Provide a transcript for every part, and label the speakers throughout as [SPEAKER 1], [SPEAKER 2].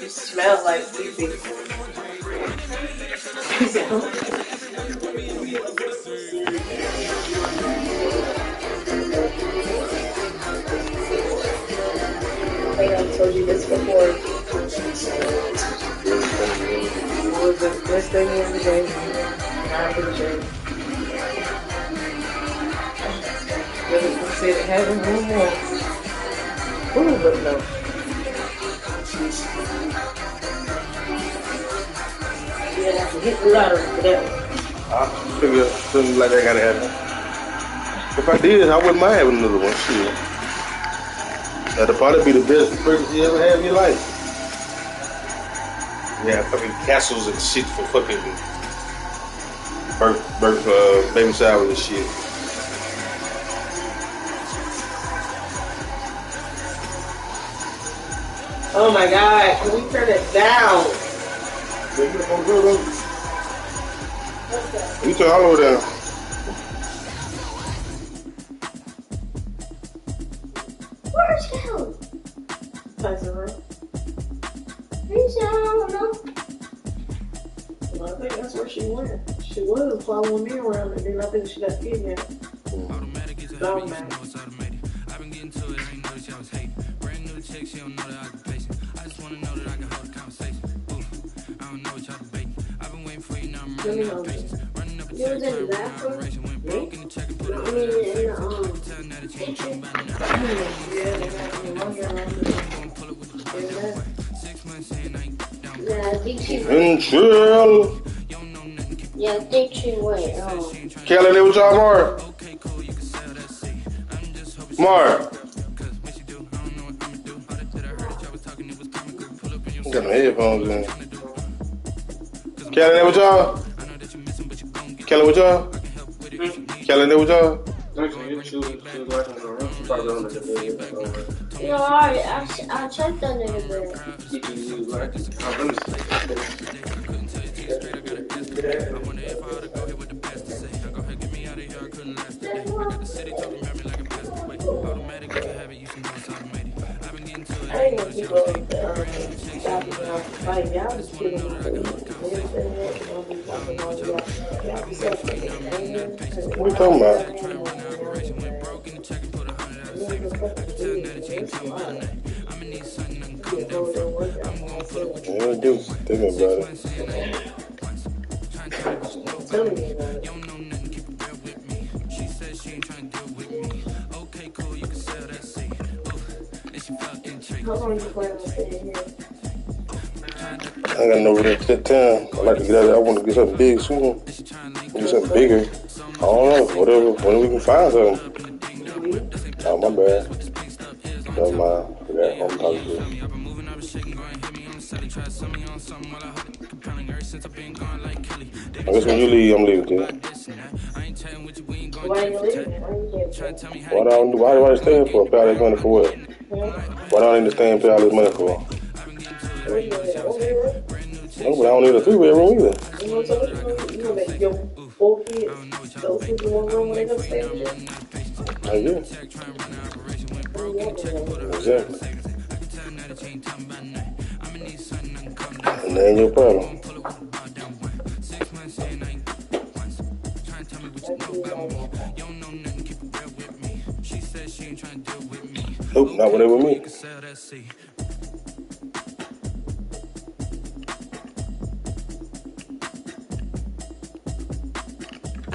[SPEAKER 1] It smells like sleepy. I think I told you this before. What was the best thing in the day? Not for the gym. Really consider having one more. Ooh, but no. Yeah, I can hit the lottery for that one.
[SPEAKER 2] I figure something like that gotta happen. If I did, I wouldn't mind having another one. Shit. That'd probably be the best pregnancy you ever had in your life. Yeah, fucking castles and shit for fucking birth, baby showers and shit.
[SPEAKER 1] Oh my God, can we turn it down?
[SPEAKER 2] You turn all the way down.
[SPEAKER 3] Where's Kelly?
[SPEAKER 1] Passing room.
[SPEAKER 3] He said, I don't know.
[SPEAKER 1] Well, I think that's where she went. She was following me around, and then I think she got kidnapped.
[SPEAKER 4] Automatic is a habit, you know it's automated. I've been getting to it, I ain't noticed y'all was hating. Brand new chick, she don't know the occupation. I just wanna know that I can hold a conversation. Ooh, I don't know what y'all debating. I've been waiting for you, now I'm running out of patience. Running up a check, trying to run an operation. Went broke in the check and put it on the I can tell now that you ain't talking about it now. I'm gonna pull it with the boys. 6 months saying I ain't down.
[SPEAKER 3] Yeah, I think she
[SPEAKER 2] Chill.
[SPEAKER 3] Yeah, I think she went.
[SPEAKER 2] Kelly, they was y'all, Mark? Mark. Got my headphones in. Kelly, they with y'all? Kelly with y'all? Kelly, they with y'all?
[SPEAKER 3] You know, I checked under the bed.
[SPEAKER 4] I wonder if I ought to go here with the past to say. Go ahead, get me out of here, I couldn't last today. I got the city talking about me like a passed away. Automatic, you can have it, you can know it's automated. I've been getting to it,
[SPEAKER 1] I ain't gonna keep like, y'all just kidding me.
[SPEAKER 2] What are you talking about?
[SPEAKER 4] went broke in the check and put 100 out of savings. I can tell now that you ain't talking about it. I'ma need something I can come down from. I'm gonna put it with you.
[SPEAKER 2] Yeah, do. Tell me about it.
[SPEAKER 1] Tell me about it.
[SPEAKER 4] You don't know nothing, keep it real with me. She said she ain't trying to deal with me. Okay, cool, you can sell that seat. And she felt intrigued.
[SPEAKER 1] How long you plan on staying here?
[SPEAKER 2] I ain't got no real good time. I like to get out there. I want to get something big soon. Get something bigger. I don't know. Whatever. When we can find something. Oh, my bad. Never mind. I forgot who I'm talking to. I guess when you leave, I'm leaving too.
[SPEAKER 1] Why are you leaving?
[SPEAKER 2] Why do I stay here for? Pay all this money for what? Why do I need to stay and pay all this money for? No, but I don't need a 3-bedroom either.
[SPEAKER 1] You know what I'm saying? You gonna make your 4 kids go sleep in one room when they go stay here?
[SPEAKER 2] Yeah. Exactly. And that ain't your problem. Nope, not when they with me.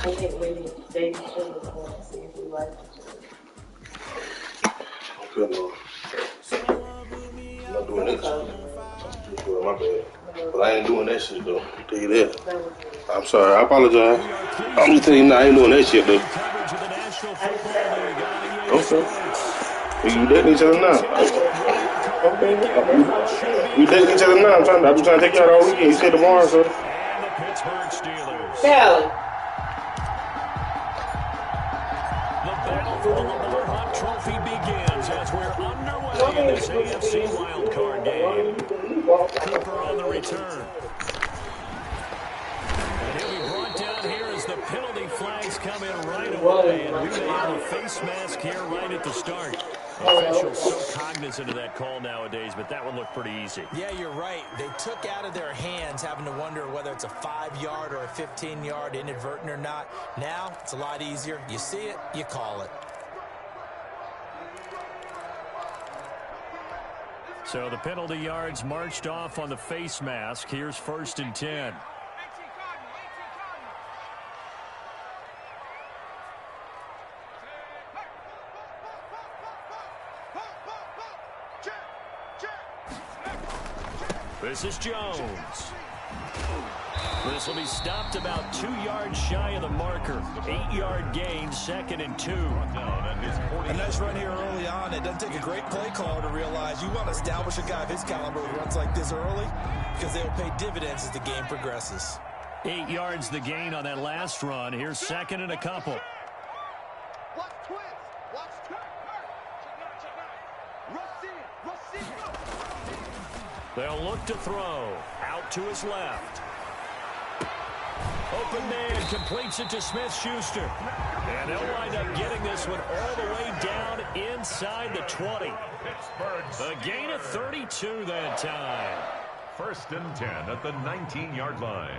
[SPEAKER 1] I think we need to date each other more and see if we like each other.
[SPEAKER 2] Good Lord. I'm not doing that shit. My bad. But I ain't doing that shit though. I'll tell you that. I'm sorry. I apologize. I'm just telling you now, I ain't doing that shit though. Okay. You dating each other now? Okay. We dating each other now. I've been trying to take you out all weekend. You said tomorrow, so.
[SPEAKER 1] Sally.
[SPEAKER 5] Trophy begins as we're underway in this AFC wildcard game. Cooper on the return. And he'll be brought down here as the penalty flags come in right away. And we may have a face mask here right at the start. Officials so cognizant of that call nowadays, but that one looked pretty easy.
[SPEAKER 6] Yeah, you're right. They took out of their hands having to wonder whether it's a 5-yard or a 15-yard, inadvertent or not. Now, it's a lot easier. You see it, you call it.
[SPEAKER 5] So the penalty yards marched off on the face mask. Here's 1st and 10. This is Jones. This will be stopped about 2 yards shy of the marker. 8-yard gain, 2nd and 2.
[SPEAKER 6] A nice run here early on. It doesn't take a great play caller to realize you want to establish a guy of his caliber who runs like this early because they'll pay dividends as the game progresses.
[SPEAKER 5] 8 yards the gain on that last run. Here's 2nd and a couple. They'll look to throw. Out to his left. Open man completes it to Smith-Schuster. And they'll wind up getting this one all the way down inside the 20. A gain of 32 that time.
[SPEAKER 7] 1st and 10 at the 19-yard line.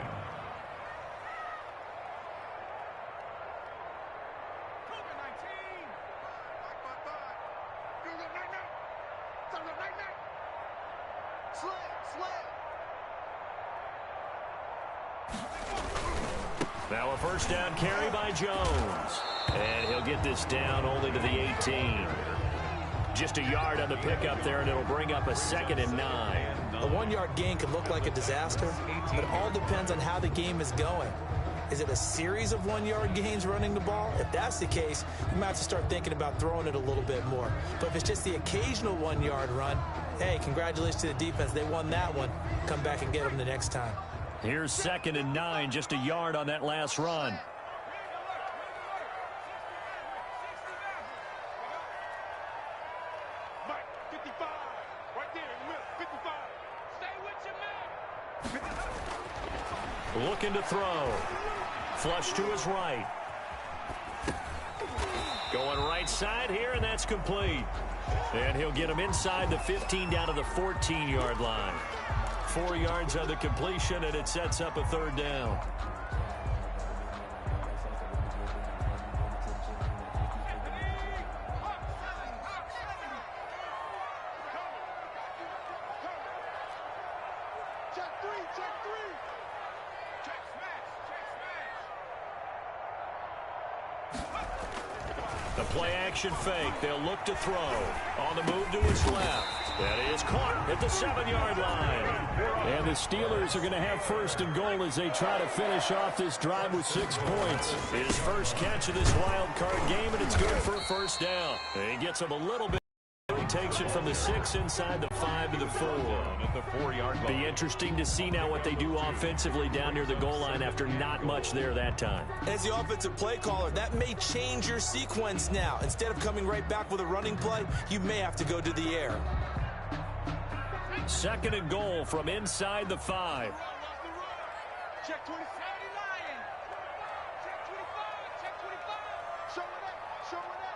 [SPEAKER 5] Now a 1st down carry by Jones. And he'll get this down only to the 18. Just a yard on the pickup there, and it'll bring up a 2nd and 9.
[SPEAKER 6] A 1-yard gain could look like a disaster, but it all depends on how the game is going. Is it a series of 1-yard gains running the ball? If that's the case, you might have to start thinking about throwing it a little bit more. But if it's just the occasional 1-yard run, hey, congratulations to the defense. They won that one. Come back and get them the next time.
[SPEAKER 5] Here's 2nd and 9, just a yard on that last run. Looking to throw. Flush to his right. Going right side here, and that's complete. And he'll get him inside the 15 down to the 14-yard line. 4 yards on the completion, and it sets up a 3rd down. The play-action fake. They'll look to throw. On the move to his left. That is caught at the 7-yard line. And the Steelers are going to have 1st and goal as they try to finish off this drive with 6 points. His first catch of this wild card game, and it's good for a 1st down. And he gets him a little bit. He takes it from the 6 inside the 5 to the 4.
[SPEAKER 7] At the 4-yard line.
[SPEAKER 5] Be interesting to see now what they do offensively down near the goal line after not much there that time.
[SPEAKER 6] As the offensive play caller, that may change your sequence now. Instead of coming right back with a running play, you may have to go to the air.
[SPEAKER 5] 2nd and goal from inside the 5.
[SPEAKER 8] Check 25. Check 25. Check 25. Show it up. Show it up.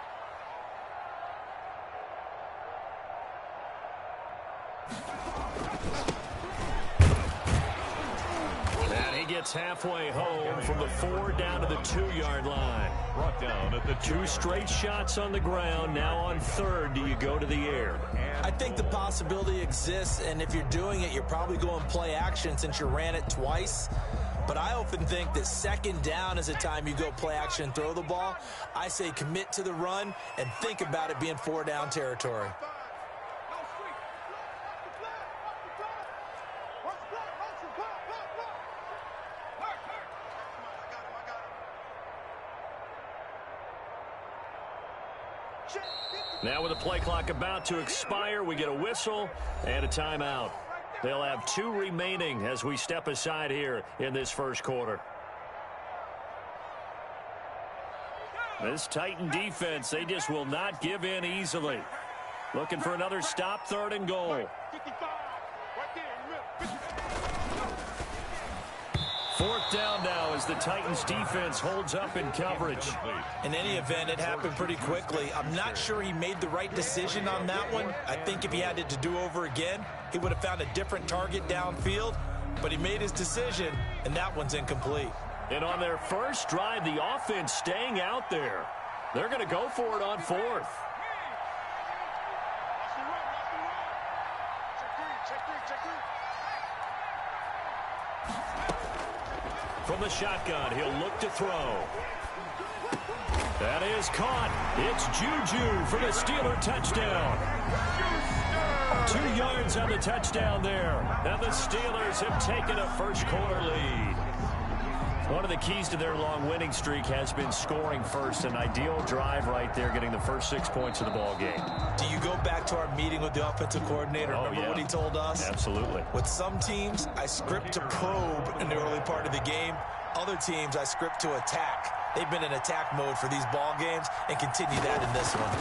[SPEAKER 5] And he gets halfway home from the 4 down to the 2-yard line.
[SPEAKER 7] Brought down at the
[SPEAKER 5] 2 straight shots on the ground. Now on 3rd, do you go to the air?
[SPEAKER 6] I think the possibility exists, and if you're doing it, you're probably going play action since you ran it twice. But I often think that second down is a time you go play action and throw the ball. I say commit to the run and think about it being 4-down territory.
[SPEAKER 5] Now with the play clock about to expire, we get a whistle and a timeout. They'll have 2 remaining as we step aside here in this first quarter. This Titan defense, they just will not give in easily. Looking for another stop, 3rd and goal. 4th down now as the Titans defense holds up in coverage.
[SPEAKER 6] In any event, it happened pretty quickly. I'm not sure he made the right decision on that one. I think if he had it to do over again, he would have found a different target downfield. But he made his decision, and that one's incomplete.
[SPEAKER 5] And on their first drive, the offense staying out there. They're going to go for it on 4th. From the shotgun, he'll look to throw. That is caught. It's Juju for the Steeler touchdown. 2 yards on the touchdown there. And the Steelers have taken a first quarter lead. One of the keys to their long winning streak has been scoring first. An ideal drive right there, getting the first 6 points of the ball game.
[SPEAKER 6] Do you go back to our meeting with the offensive coordinator? Remember what he told us?
[SPEAKER 5] Absolutely.
[SPEAKER 6] With some teams, I script to probe in the early part of the game. Other teams, I script to attack. They've been in attack mode for these ball games and continue that in this one.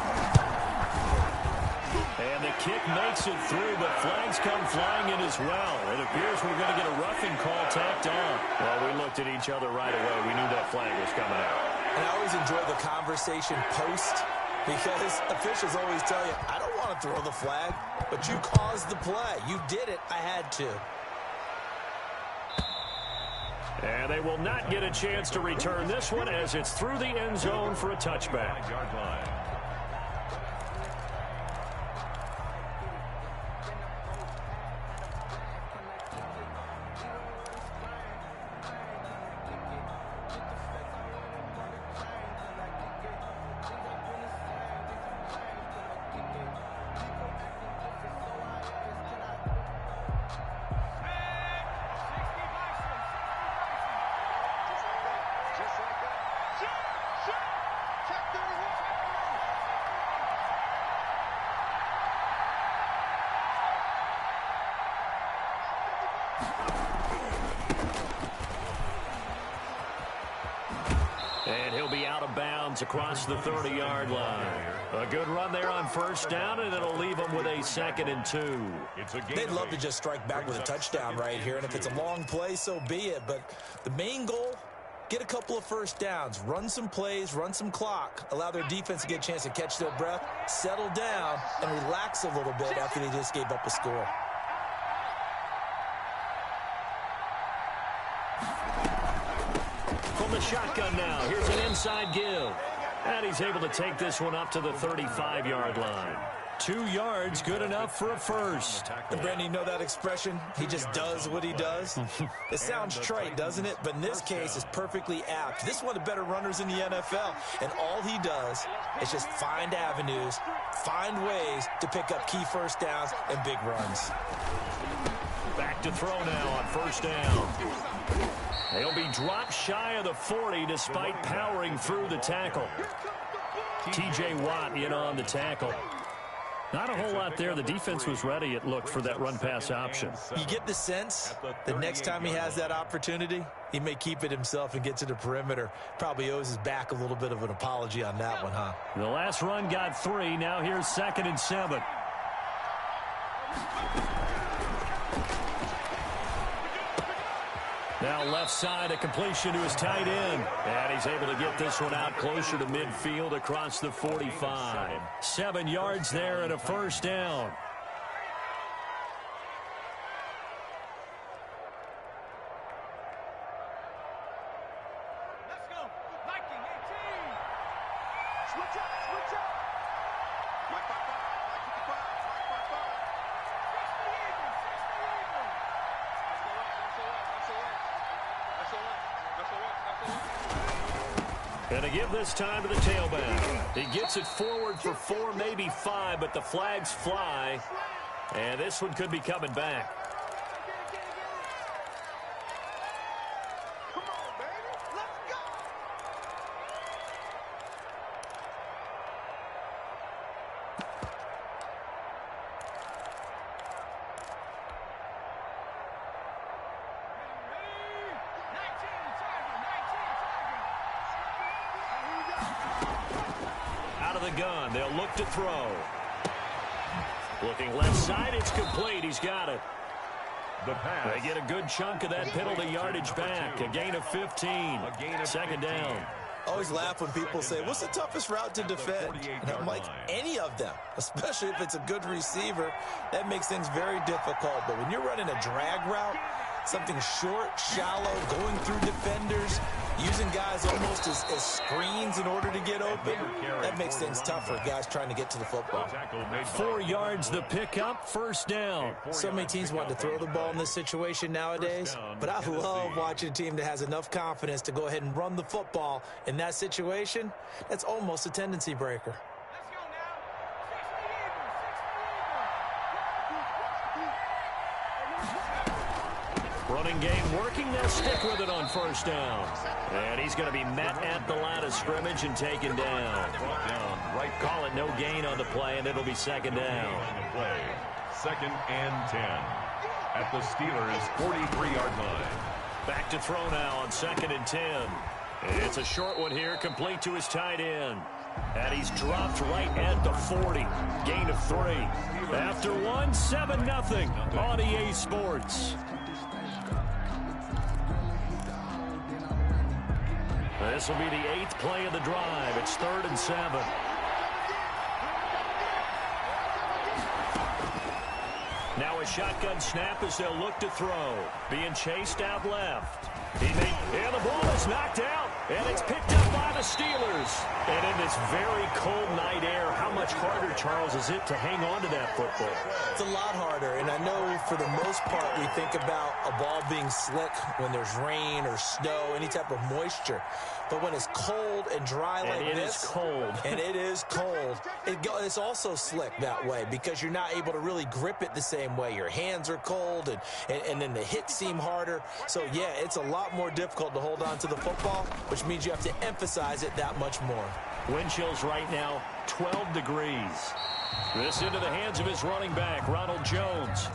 [SPEAKER 5] And the kick makes it through, but flags come flying in as well. It appears we're going to get a roughing call tacked on. Well, we looked at each other right away. We knew that flag was coming out.
[SPEAKER 6] And I always enjoy the conversation post, because officials always tell you, I don't want to throw the flag, but you caused the play. You did it. I had to.
[SPEAKER 5] And they will not get a chance to return this one as it's through the end zone for a touchback. And he'll be out of bounds across the 30-yard line. A good run there on first down, and it'll leave them with a 2nd and 2.
[SPEAKER 6] They'd love to just strike back with a touchdown right here, and if it's a long play, so be it. But the main goal, get a couple of first downs, run some plays, run some clock, allow their defense to get a chance to catch their breath, settle down, and relax a little bit after they just gave up a score.
[SPEAKER 5] From the shotgun now, here's an inside give. And he's able to take this one up to the 35-yard line. 2 yards, good enough for a first.
[SPEAKER 6] And Brandon, you know that expression? He just does what he does. It sounds trite, doesn't it? But in this case, it's perfectly apt. This is one of the better runners in the NFL. And all he does is just find avenues, find ways to pick up key first downs and big runs.
[SPEAKER 5] Back to throw now on first down. He'll be dropped shy of the 40 despite powering through the tackle. T.J. Watt in on the tackle. Not a whole lot there. The defense was ready, it looked, for that run-pass option.
[SPEAKER 6] You get the sense that next time he has that opportunity, he may keep it himself and get to the perimeter. Probably owes his back a little bit of an apology on that one, huh?
[SPEAKER 5] The last run got 3. Now here's 2nd and 7. Now left side, a completion to his tight end. And he's able to get this one out closer to midfield across the 45. 7 yards there and a first down.
[SPEAKER 8] Let's go. Viking 18. Switch up, switch up. Mike 55, Mike 55, Mike 55. That's the Eagles, that's the Eagles. That's the right, that's the right, that's the right. That's the
[SPEAKER 5] And to give this time to the tailback. He gets it forward for 4, maybe 5, but the flags fly. And this one could be coming back.
[SPEAKER 8] Come on, baby. Let's go.
[SPEAKER 5] Out of the gun, they'll look to throw. Looking left side, it's complete. He's got it.
[SPEAKER 7] The pass.
[SPEAKER 5] They get a good chunk of that penalty yardage back. A gain of 15. Second down.
[SPEAKER 6] Always laugh when people say, what's the toughest route to defend? And I'm like, any of them, especially if it's a good receiver. That makes things very difficult. But when you're running a drag route, something short, shallow, going through defenders, using guys almost as screens in order to get open, that makes things tough for guys trying to get to the football.
[SPEAKER 5] 4 yards the pickup, first down.
[SPEAKER 6] So many teams want to throw the ball in this situation nowadays, but I love watching a team that has enough confidence to go ahead and run the football in that situation. That's almost a tendency breaker.
[SPEAKER 5] Running game working. They'll stick with it on first down. And he's going to be met at the line of scrimmage and taken down. Right, call it no gain on the play, and it'll be second down.
[SPEAKER 7] Second and 10 at the Steelers' 43-yard line.
[SPEAKER 5] Back to throw now on second and 10. It's a short one here, complete to his tight end. And he's dropped right at the 40. Gain of 3. After one, 7-0 on EA Sports. This will be the 8th play of the drive. It's 3rd and 7. Now a shotgun snap as they'll look to throw. Being chased out left. And the ball is knocked out. And it's picked up by the Steelers. And in this very cold night air, how much harder, Charles, is it to hang on to that football?
[SPEAKER 6] It's a lot harder, and I know for the most part we think about a ball being slick when there's rain or snow, any type of moisture. But when it's cold and dry like this, and it is cold, it's also slick that way because you're not able to really grip it the same way. Your hands are cold, and then the hits seem harder. So, yeah, it's a lot more difficult to hold on to the football, which means you have to emphasize it that much more.
[SPEAKER 5] Wind chills right now, 12 degrees. This into the hands of his running back, Ronald Jones.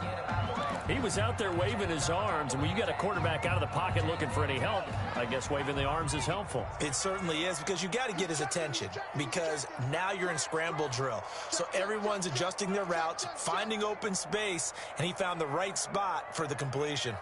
[SPEAKER 5] He was out there waving his arms, and when you got a quarterback out of the pocket looking for any help, I guess waving the arms is helpful.
[SPEAKER 6] It certainly is, because you got to get his attention, because now you're in scramble drill. So everyone's adjusting their routes, finding open space, and he found the right spot for the completion.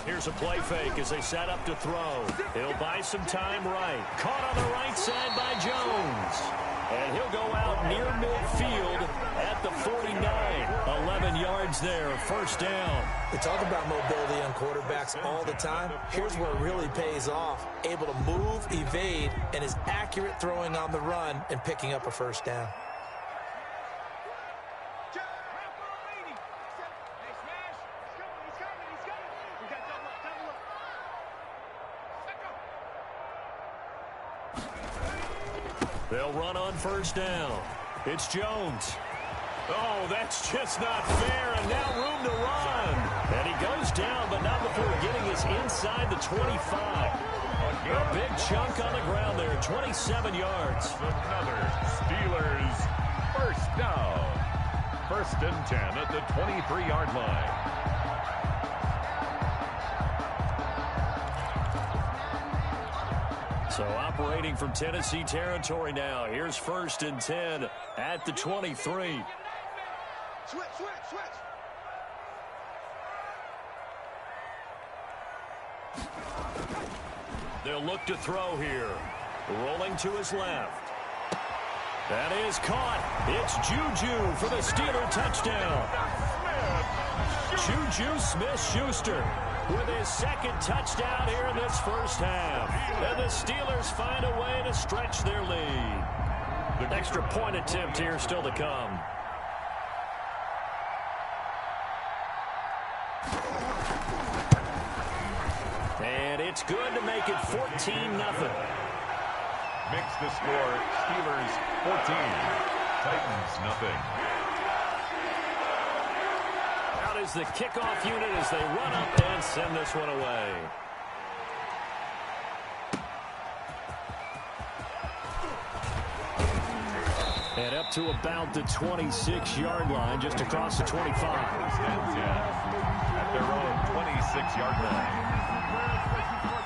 [SPEAKER 5] Here's a play fake as they set up to throw. He'll buy some time right. Caught on the right side by Jones. And he'll go out near midfield at the 49. 11 yards there, first down.
[SPEAKER 6] We talk about mobility on quarterbacks all the time. Here's where it really pays off. Able to move, evade, and is accurate throwing on the run and picking up a first down.
[SPEAKER 5] They'll run on first down. It's Jones. Oh, that's just not fair, and now room to run. And he goes down, but not before getting us inside the 25. A big chunk on the ground there, 27 yards.
[SPEAKER 7] Another Steelers first down. First and 10 at the 23-yard line.
[SPEAKER 5] So operating from Tennessee territory now. Here's first and 10 at the 23.
[SPEAKER 8] Switch.
[SPEAKER 5] They'll look to throw here. Rolling to his left. That is caught. It's Juju for the Steeler touchdown. Juju Smith-Schuster with his second touchdown here in this first half. And the Steelers find a way to stretch their lead. The extra point attempt here still to come. And it's good to make it 14-0.
[SPEAKER 7] Mix the score. Steelers 14. Titans nothing.
[SPEAKER 5] Out is the kickoff unit as they run up and send this one away. And up to about the 26-yard line, just across the 25.
[SPEAKER 7] At their own 26-yard line.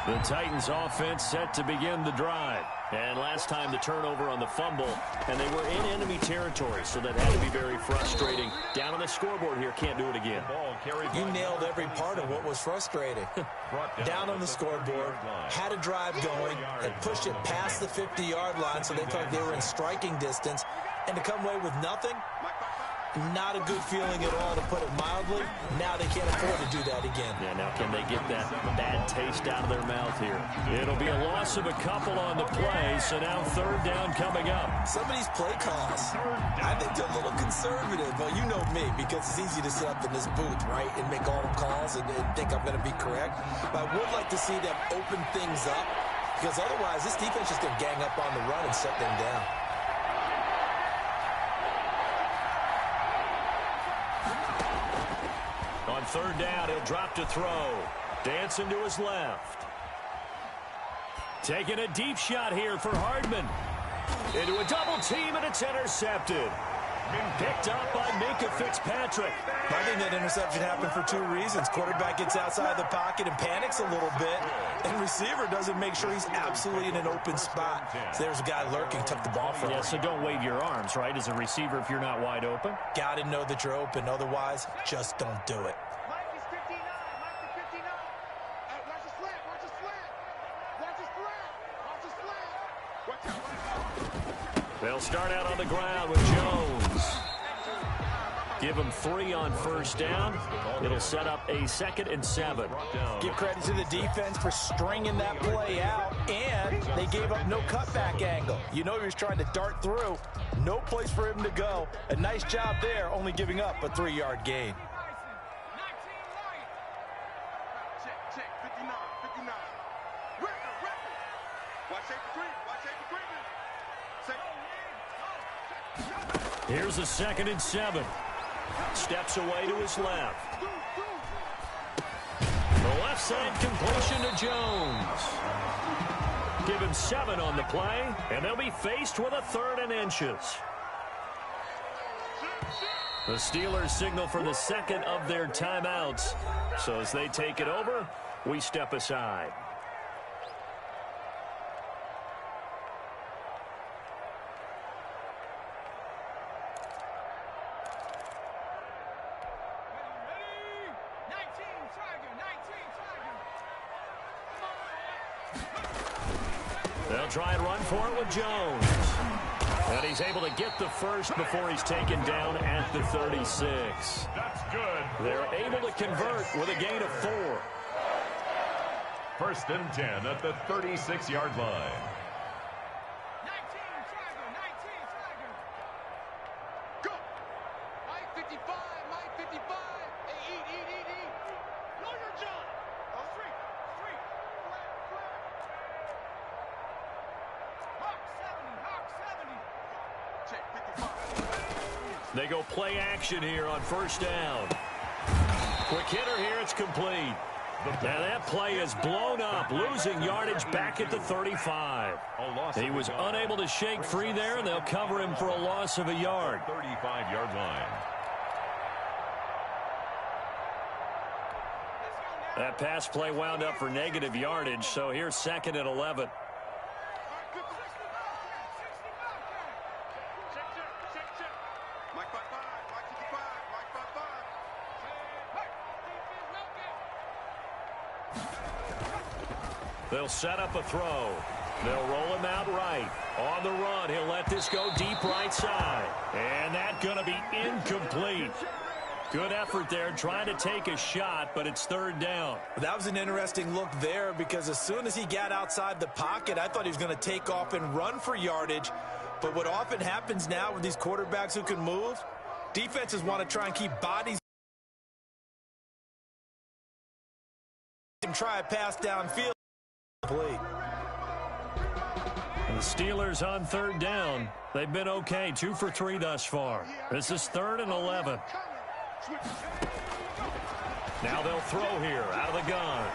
[SPEAKER 5] The Titans offense set to begin the drive. And last time the turnover on the fumble, and they were in enemy territory, so that had to be very frustrating. Down on the scoreboard here, can't do it again.
[SPEAKER 6] You nailed every part of what was frustrating. Down on the scoreboard, had a drive going, had pushed it past the 50-yard line so they thought they were in striking distance, and to come away with nothing, not a good feeling at all, to put it mildly. Now they can't afford to do that again.
[SPEAKER 5] Yeah, now can they get that bad taste out of their mouth here? It'll be a loss of a couple on the play, so now third down coming up.
[SPEAKER 6] Some of these play calls, I think they're a little conservative, but you know me, because it's easy to sit up in this booth, right, and make all the calls and think I'm going to be correct. But I would like to see them open things up, because otherwise this defense is going to gang up on the run and shut them down.
[SPEAKER 5] On third down, he'll drop to throw. Dancing to his left. Taking a deep shot here for Hardman. Into a double team, and it's intercepted. Picked up by Minka Fitzpatrick.
[SPEAKER 6] I think that interception happened for two reasons. Quarterback gets outside the pocket and panics a little bit, and receiver doesn't make sure he's absolutely in an open spot. So there's a guy lurking, took the ball from him.
[SPEAKER 5] Yeah, so don't wave your arms, right, as a receiver if you're not wide open.
[SPEAKER 6] Got to know that you're open. Otherwise, just don't do it.
[SPEAKER 8] Mike is 59. Mike is 59. Hey, watch the slant. Watch the slant. Watch the slant. Watch the slant. Watch out.
[SPEAKER 5] They'll start out on the ground with Jones. Give him 3 on first down. It'll set up a 2nd and 7.
[SPEAKER 6] Give credit to the defense for stringing that play out, and they gave up no cutback angle. You know he was trying to dart through. No place for him to go. A nice job there, only giving up a 3-yard gain.
[SPEAKER 8] Check, check. 59. 59. Record. Watch safety green. Watch safety green.
[SPEAKER 5] Here's a 2nd and 7. Steps away to his left. The left side completion to Jones. Give him 7 on the play, and they'll be faced with a 3rd and inches. The Steelers signal for the 2nd of their timeouts. So as they take it over, we step aside. They'll try and run for it with Jones. And he's able to get the first before he's taken down at the 36.
[SPEAKER 7] That's good.
[SPEAKER 5] They're able to convert with a gain of 4.
[SPEAKER 7] 1st and 10 at the 36-yard line.
[SPEAKER 8] Go. Mike 55. Mike 55. Hey, eat. Lawyer John. Street. Hawk 70. Check 55.
[SPEAKER 5] They go play action here on first down. Quick hitter here, it's complete. Now that play is blown up, losing yardage back at the 35. He was unable to shake free there, and they'll cover him for a loss of a yard.
[SPEAKER 7] 35-yard line.
[SPEAKER 5] That pass play wound up for negative yardage, so here's 2nd and 11.
[SPEAKER 8] Mike 55. Mike 55. Mike 55.
[SPEAKER 5] They'll set up a throw. They'll roll him out right. On the run, he'll let this go deep right side. And that's going to be incomplete. Good effort there trying to take a shot, but it's third down.
[SPEAKER 6] That was an interesting look there because as soon as he got outside the pocket, I thought he was going to take off and run for yardage. But what often happens now with these quarterbacks who can move, defenses want to try and keep bodies and try a pass downfield.
[SPEAKER 5] And the Steelers on third down. They've been okay, 2 for 3 thus far. This is 3rd and 11. Now they'll throw here out of the gun.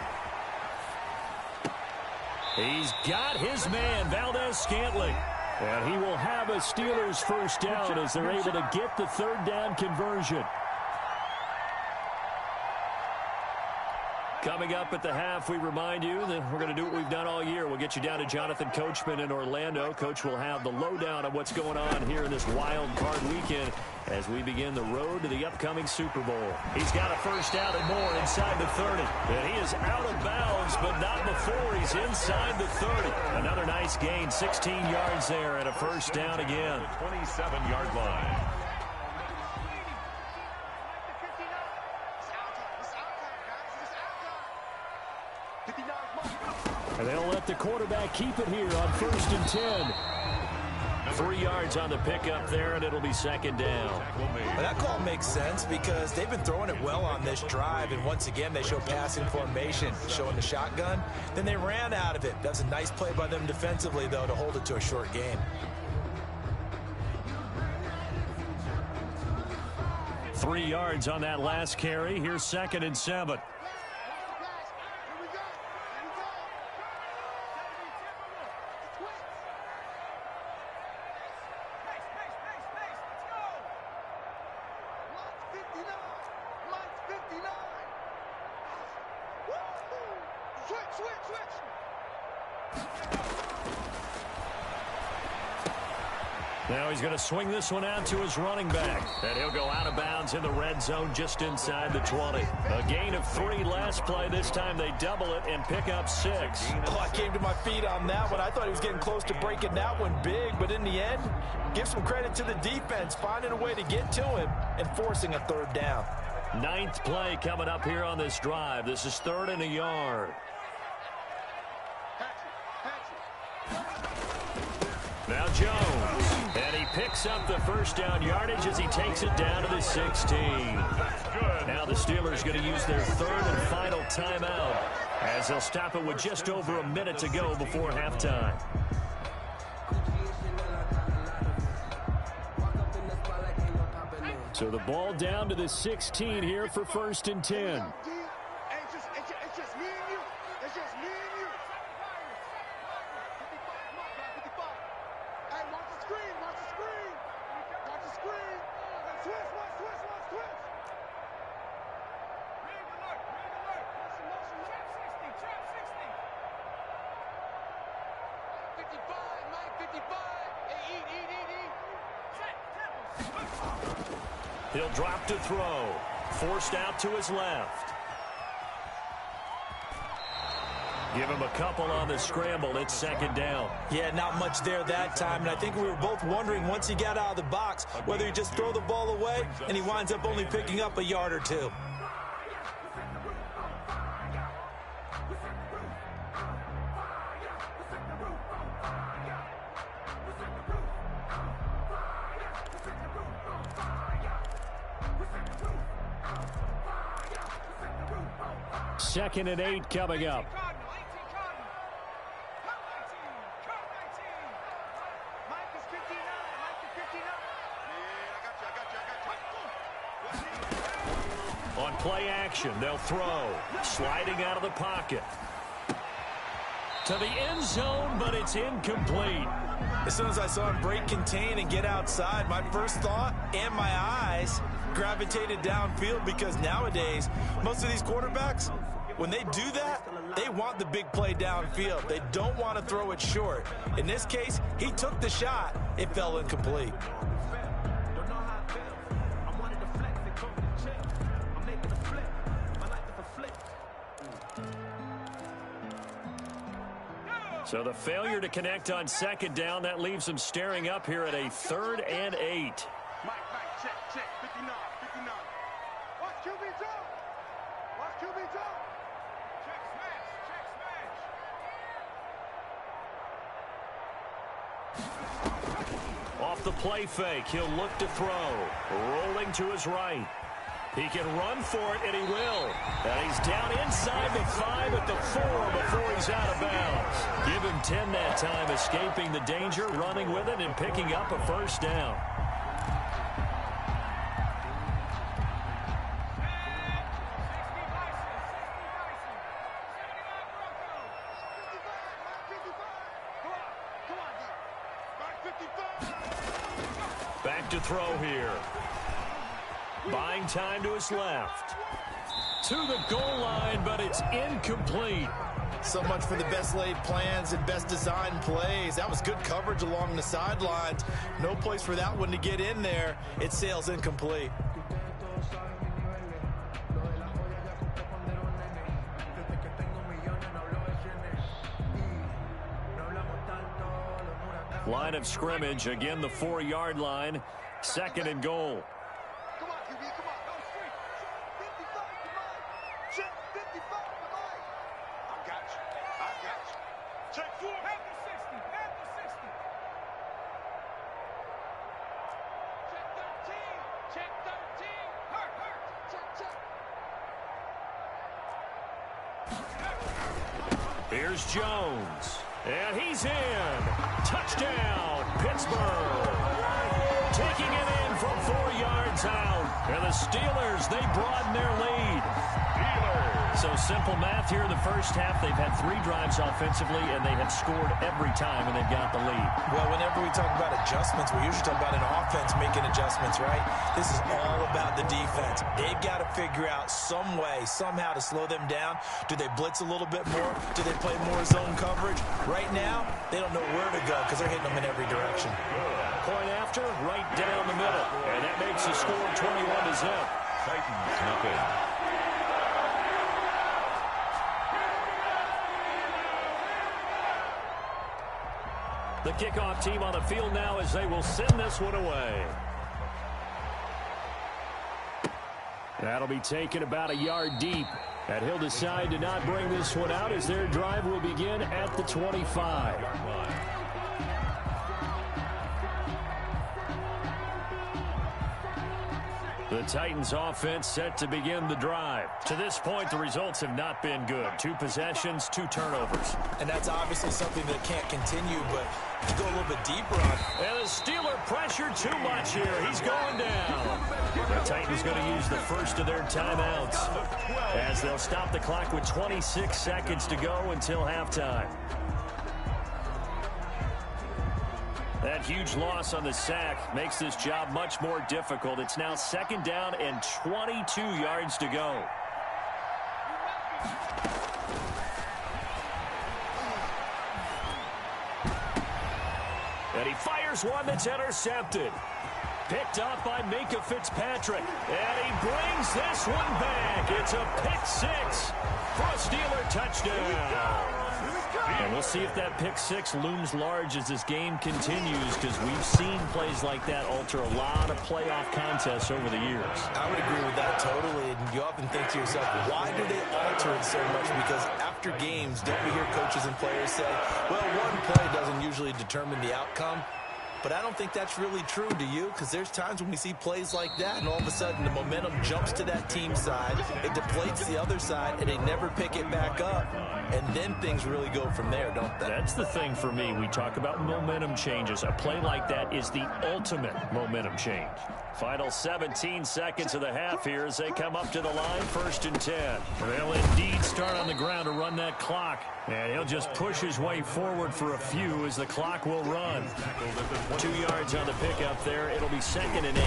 [SPEAKER 5] He's got his man, Valdez-Scantling. And he will have a Steelers first down as they're able to get the third down conversion. Coming up at the half, we remind you that we're going to do what we've done all year. We'll get you down to Jonathan Coachman in Orlando. Coach will have the lowdown on what's going on here in this wild card weekend as we begin the road to the upcoming Super Bowl. He's got a first down and more inside the 30. And he is out of bounds, but not before he's inside the 30. Another nice gain, 16 yards there and a first down again.
[SPEAKER 7] 27-yard line.
[SPEAKER 5] And they'll let the quarterback keep it here on 1st and 10. 3 yards on the pickup there, and it'll be second down.
[SPEAKER 6] Well, that call makes sense because they've been throwing it well on this drive, and once again they show passing formation, showing the shotgun. Then they ran out of it. That's a nice play by them defensively, though, to hold it to a short gain.
[SPEAKER 5] Three yards on that last carry. Here's 2nd and 7. Now he's going to swing this one out to his running back. And he'll go out of bounds in the red zone just inside the 20. A gain of 3 last play. This time they double it and pick up 6.
[SPEAKER 6] Oh, I came to my feet on that one. I thought he was getting close to breaking that one big. But in the end, give some credit to the defense, finding a way to get to him and forcing a third down.
[SPEAKER 5] 9th play coming up here on this drive. This is 3rd and a yard. Now Jones. And he picks up the first down yardage as he takes it down to the 16. Now the Steelers going to use their 3rd and final timeout as they'll stop it with just over a minute to go before halftime. So the ball down to the 16 here for 1st and 10. He'll drop to throw. Forced out to his left. Give him a couple on the scramble. It's 2nd down.
[SPEAKER 6] Yeah, not much there that time. And I think we were both wondering once he got out of the box whether he just throw the ball away and he winds up only picking up a yard or 2.
[SPEAKER 5] Second and 8 coming up. On play action, they'll throw. Sliding out of the pocket. To the end zone, but it's incomplete.
[SPEAKER 6] As soon as I saw him break contain and get outside, my first thought and my eyes gravitated downfield because nowadays, most of these quarterbacks, when they do that, they want the big play downfield. They don't want to throw it short. In this case, he took the shot. It fell incomplete.
[SPEAKER 5] So the failure to connect on second down, that leaves them staring up here at a 3rd and 8.
[SPEAKER 8] Mike, check, 59, 59. Watch QB jump. Watch QB jump. Check smash.
[SPEAKER 5] Off the play fake, he'll look to throw. Rolling to his right. He can run for it, and he will. And he's down inside the 5 at the 4 before he's out of bounds. Give him 10 that time, escaping the danger, running with it, and picking up a first down. Back to throw here. Buying time to his left. To the goal line, but it's incomplete.
[SPEAKER 6] So much for the best laid plans and best designed plays. That was good coverage along the sidelines. No place for that one to get in there. It sails incomplete.
[SPEAKER 5] Line of scrimmage, again the 4-yard line. 2nd and goal.
[SPEAKER 8] Come on, QB, come on. No, straight. Check 55, come on. I got you. Check 4. At the 60. Check 13. Hurt. Check.
[SPEAKER 5] Here's Jones. And he's in. Touchdown, Pittsburgh. Taking it in from 4 yards out. And the Steelers, they broaden their lead. So simple math here in the first half. They've had 3 drives offensively, and they have scored every time, and they've got the lead.
[SPEAKER 6] Well, whenever we talk about adjustments, we usually talk about an offense making adjustments, right? This is all about the defense. They've got to figure out some way, somehow to slow them down. Do they blitz a little bit more? Do they play more zone coverage? Right now, they don't know where to go because they're hitting them in every direction.
[SPEAKER 5] Point after, right down the middle. And that makes the score 21-0.
[SPEAKER 7] Titans nothing.
[SPEAKER 5] The kickoff team on the field now as they will send this one away. That'll be taken about a yard deep. And he'll decide to not bring this one out as their drive will begin at the 25. The Titans offense set to begin the drive. To this point, the results have not been good. 2 possessions, 2 turnovers.
[SPEAKER 6] And that's obviously something that can't continue, but to go a little bit deeper on.
[SPEAKER 5] And the Steeler pressure too much here. He's going down. The Titans going to use the first of their timeouts as they'll stop the clock with 26 seconds to go until halftime. That huge loss on the sack makes this job much more difficult. It's now 2nd down and 22 yards to go. And he fires one that's intercepted. Picked up by Minka Fitzpatrick. And he brings this one back. It's a pick 6 for a Steeler touchdown. And we'll see if that pick 6 looms large as this game continues, because we've seen plays like that alter a lot of playoff contests over the years.
[SPEAKER 6] I would agree with that totally. And you often think to yourself, why do they alter it so much? Because after games, don't we hear coaches and players say, well, one play doesn't usually determine the outcome? But I don't think that's really true, do you? Because there's times when we see plays like that, and all of a sudden the momentum jumps to that team side, it deflates the other side, and they never pick it back up. And then things really go from there, don't they?
[SPEAKER 5] That's the thing for me. We talk about momentum changes. A play like that is the ultimate momentum change. Final 17 seconds of the half here as they come up to the line, 1st and 10. They'll indeed start on the ground to run that clock. And he'll just push his way forward for a few as the clock will run. 2 yards on the pickup there. It'll be 2nd and 8.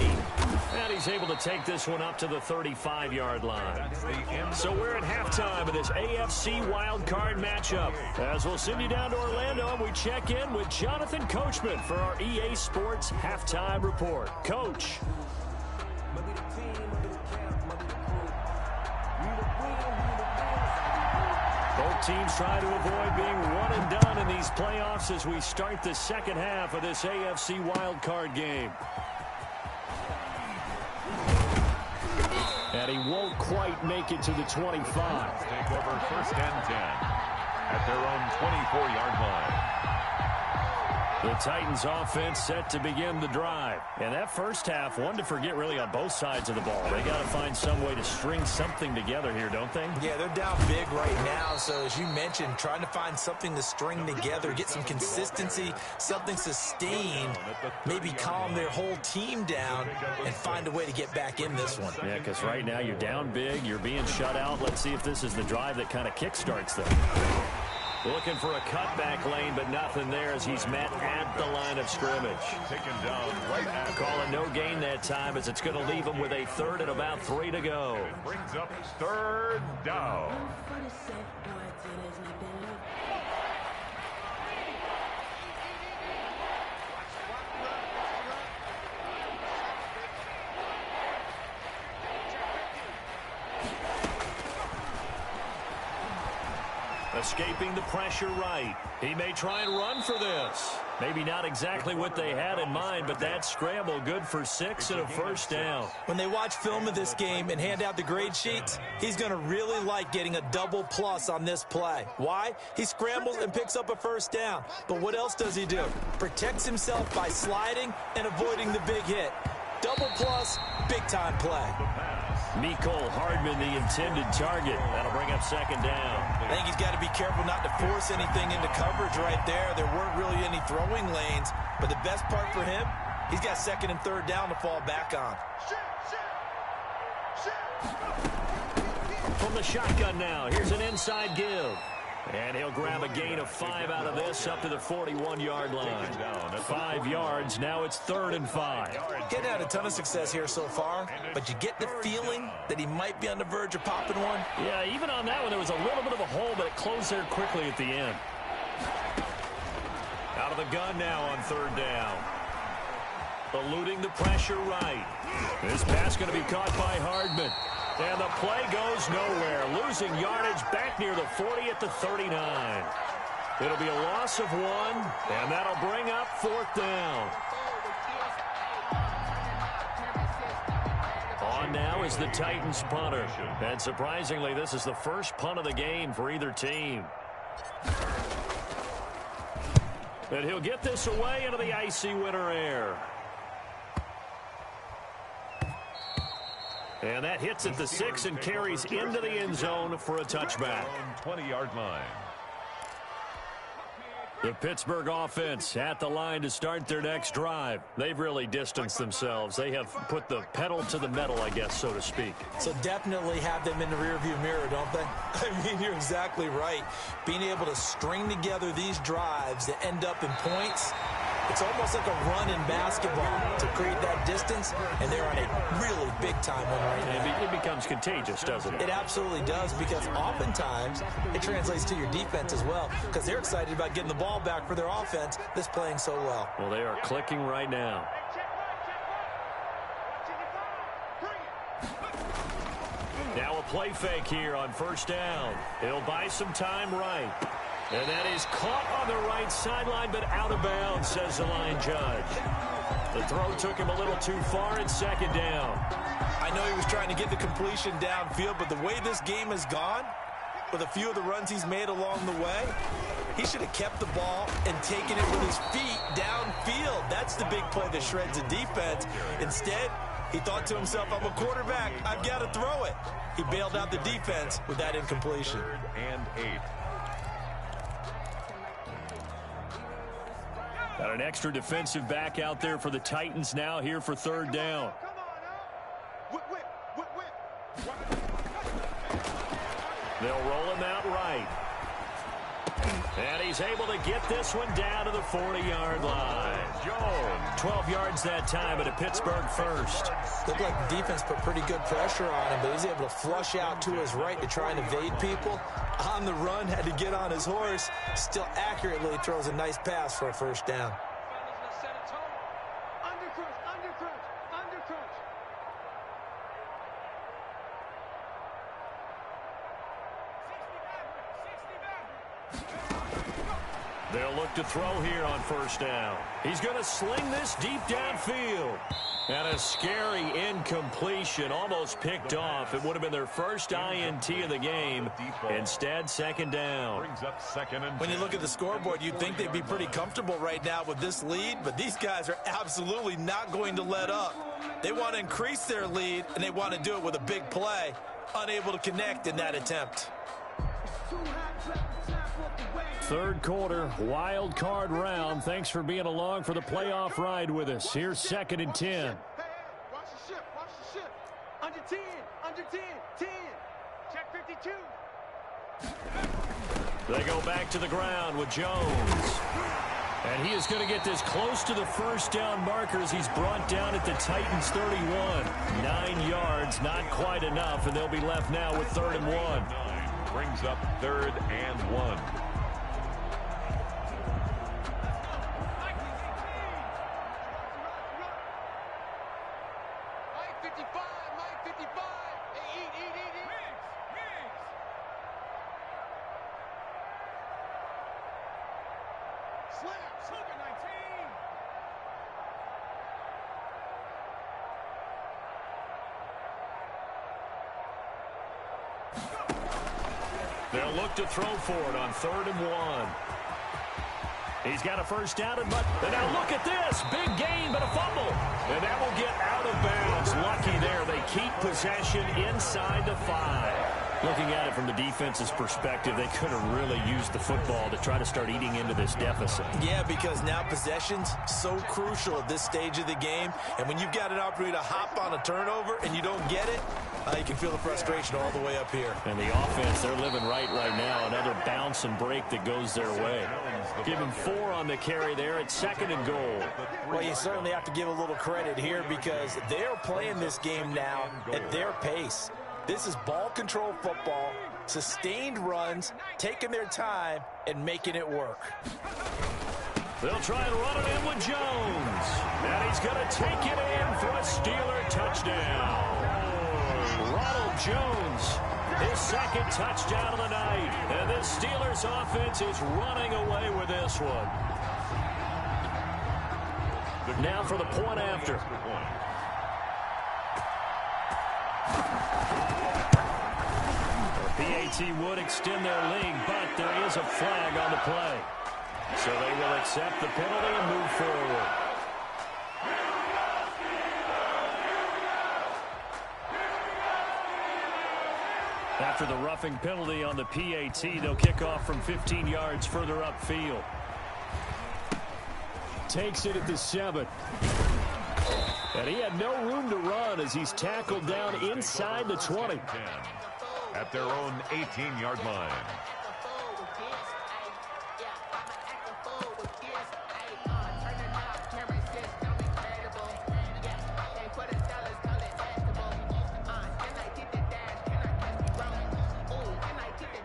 [SPEAKER 5] And he's able to take this one up to the 35-yard line. So we're at halftime of this AFC wildcard matchup. As we'll send you down to Orlando, and we check in with Jonathan Coachman for our EA Sports Halftime Report. Coach. Both teams trying to avoid being one and done in these playoffs as we start the second half of this AFC wildcard game. And he won't quite make it to the 25.
[SPEAKER 7] Take over 1st and 10 at their own 24-yard line.
[SPEAKER 5] The Titans offense set to begin the drive. And that first half, one to forget really on both sides of the ball. They got to find some way to string something together here, don't they?
[SPEAKER 6] Yeah, they're down big right now. So as you mentioned, trying to find something to string together, get some consistency, something sustained, maybe calm their whole team down and find a way to get back in this one.
[SPEAKER 5] Yeah, because right now you're down big, you're being shut out. Let's see if this is the drive that kind of kickstarts them. Looking for a cutback lane, but nothing there as he's met at the line of scrimmage.
[SPEAKER 7] Taken down right at
[SPEAKER 5] Calling no gain that time as it's going to leave him with a 3rd and about 3 to go.
[SPEAKER 7] It brings up 3rd down.
[SPEAKER 5] Escaping the pressure right. He may try and run for this. Maybe not exactly what they had in mind, but that scramble good for 6 and a 1st down.
[SPEAKER 6] When they watch film of this game and hand out the grade sheets, he's going to really like getting a double plus on this play. Why? He scrambles and picks up a 1st down. But what else does he do? Protects himself by sliding and avoiding the big hit. Double plus, big-time play.
[SPEAKER 5] Mecole Hardman, the intended target. That'll bring up 2nd down.
[SPEAKER 6] I think he's got to be careful not to force anything into coverage right there. There weren't really any throwing lanes, but the best part for him, he's got 2nd and 3rd down to fall back on.
[SPEAKER 5] From the shotgun now, here's an inside give. And he'll grab a gain of 5 out of this up to the 41-yard line. 5 yards, now it's 3rd and 5.
[SPEAKER 6] Getting had a ton of success here so far, but you get the feeling that he might be on the verge of popping one.
[SPEAKER 5] Yeah, even on that one, there was a little bit of a hole, but it closed there quickly at the end. Out of the gun now on 3rd down. Eluding the pressure right. This pass going to be caught by Hardman. And the play goes nowhere. Losing yardage back near the 40 at the 39. It'll be a loss of 1, and that'll bring up 4th down. On now is the Titans punter. And surprisingly, this is the first punt of the game for either team. And he'll get this away into the icy winter air. And that hits at the 6 and carries into the end zone for a touchback.
[SPEAKER 7] 20-yard line.
[SPEAKER 5] The Pittsburgh offense at the line to start their next drive. They've really distanced themselves. They have put the pedal to the metal, I guess, so to speak.
[SPEAKER 6] So definitely have them in the rearview mirror, don't they? I mean, you're exactly right. Being able to string together these drives that end up in points, it's almost like a run in basketball to create that distance, and they're on a really big-time one right now.
[SPEAKER 5] It becomes contagious, doesn't it?
[SPEAKER 6] It absolutely does, because oftentimes it translates to your defense as well, because they're excited about getting the ball back for their offense that's playing so well.
[SPEAKER 5] Well, they are clicking right now. Now a play fake here on 1st down. He'll buy some time right. And that is caught on the right sideline, but out of bounds, says the line judge. The throw took him a little too far at 2nd down.
[SPEAKER 6] I know he was trying to get the completion downfield, but the way this game has gone, with a few of the runs he's made along the way, he should have kept the ball and taken it with his feet downfield. That's the big play that shreds the defense. Instead, he thought to himself, I'm a quarterback, I've got to throw it. He bailed out the defense with that incompletion.
[SPEAKER 7] 3rd and 8.
[SPEAKER 5] Got an extra defensive back out there for the Titans now here for 3rd down. They'll roll him out right. And he's able to get this one down to the 40-yard line. Jones, 12 yards that time, but a Pittsburgh 1st.
[SPEAKER 6] Looked like the defense put pretty good pressure on him, but he's able to flush out to his right to try and evade people. On the run, had to get on his horse. Still accurately throws a nice pass for a 1st down.
[SPEAKER 5] They'll look to throw here on first down. He's going to sling this deep downfield. And a scary incompletion, almost picked off. It would have been their first INT of the game. Instead, second down.
[SPEAKER 7] Brings up second and 10.
[SPEAKER 6] When you look at the scoreboard, you'd think they'd be pretty comfortable right now with this lead, but these guys are absolutely not going to let up. They want to increase their lead, and they want to do it with a big play. Unable to connect in that attempt.
[SPEAKER 5] Third quarter, wild card round. Thanks for being along for the playoff ride with us. Here's second and 10.
[SPEAKER 8] Watch the ship, watch the ship. Under 10, under 10, 10. Check 52.
[SPEAKER 5] They go back to the ground with Jones. And he is going to get this close to the first down markers. He's brought down at the Titans 31. 9 yards, not quite enough, and they'll be left now with 3rd and 1.
[SPEAKER 7] Brings up 3rd and 1.
[SPEAKER 5] They'll look to throw for it on 3rd and 1. He's got a first down, and now look at this. Big gain, but a fumble. And that will get out of bounds. Lucky there. They keep possession inside the 5. Looking at it from the defense's perspective, they could have really used the football to try to start eating into this deficit.
[SPEAKER 6] Yeah, because now possession's so crucial at this stage of the game. And when you've got an opportunity to hop on a turnover and you don't get it, you can feel the frustration all the way up here.
[SPEAKER 5] And the offense, they're living right now. Another bounce and break that goes their way. Give him 4 on the carry there at 2nd and goal.
[SPEAKER 6] Well, you certainly have to give a little credit here because they're playing this game now at their pace. This is ball control football, sustained runs, taking their time, and making it work.
[SPEAKER 5] They'll try and run it in with Jones. And he's going to take it in for a Steeler touchdown. Ronald Jones, his 2nd touchdown of the night. And this Steelers offense is running away with this one. Now for the point after. PAT would extend their lead, but there is a flag on the play. So they will accept the penalty and move forward. After the roughing penalty on the PAT, they'll kick off from 15 yards further upfield. Takes it at the 7. And he had no room to run as he's tackled down inside the 20.
[SPEAKER 7] At their own 18-yard line.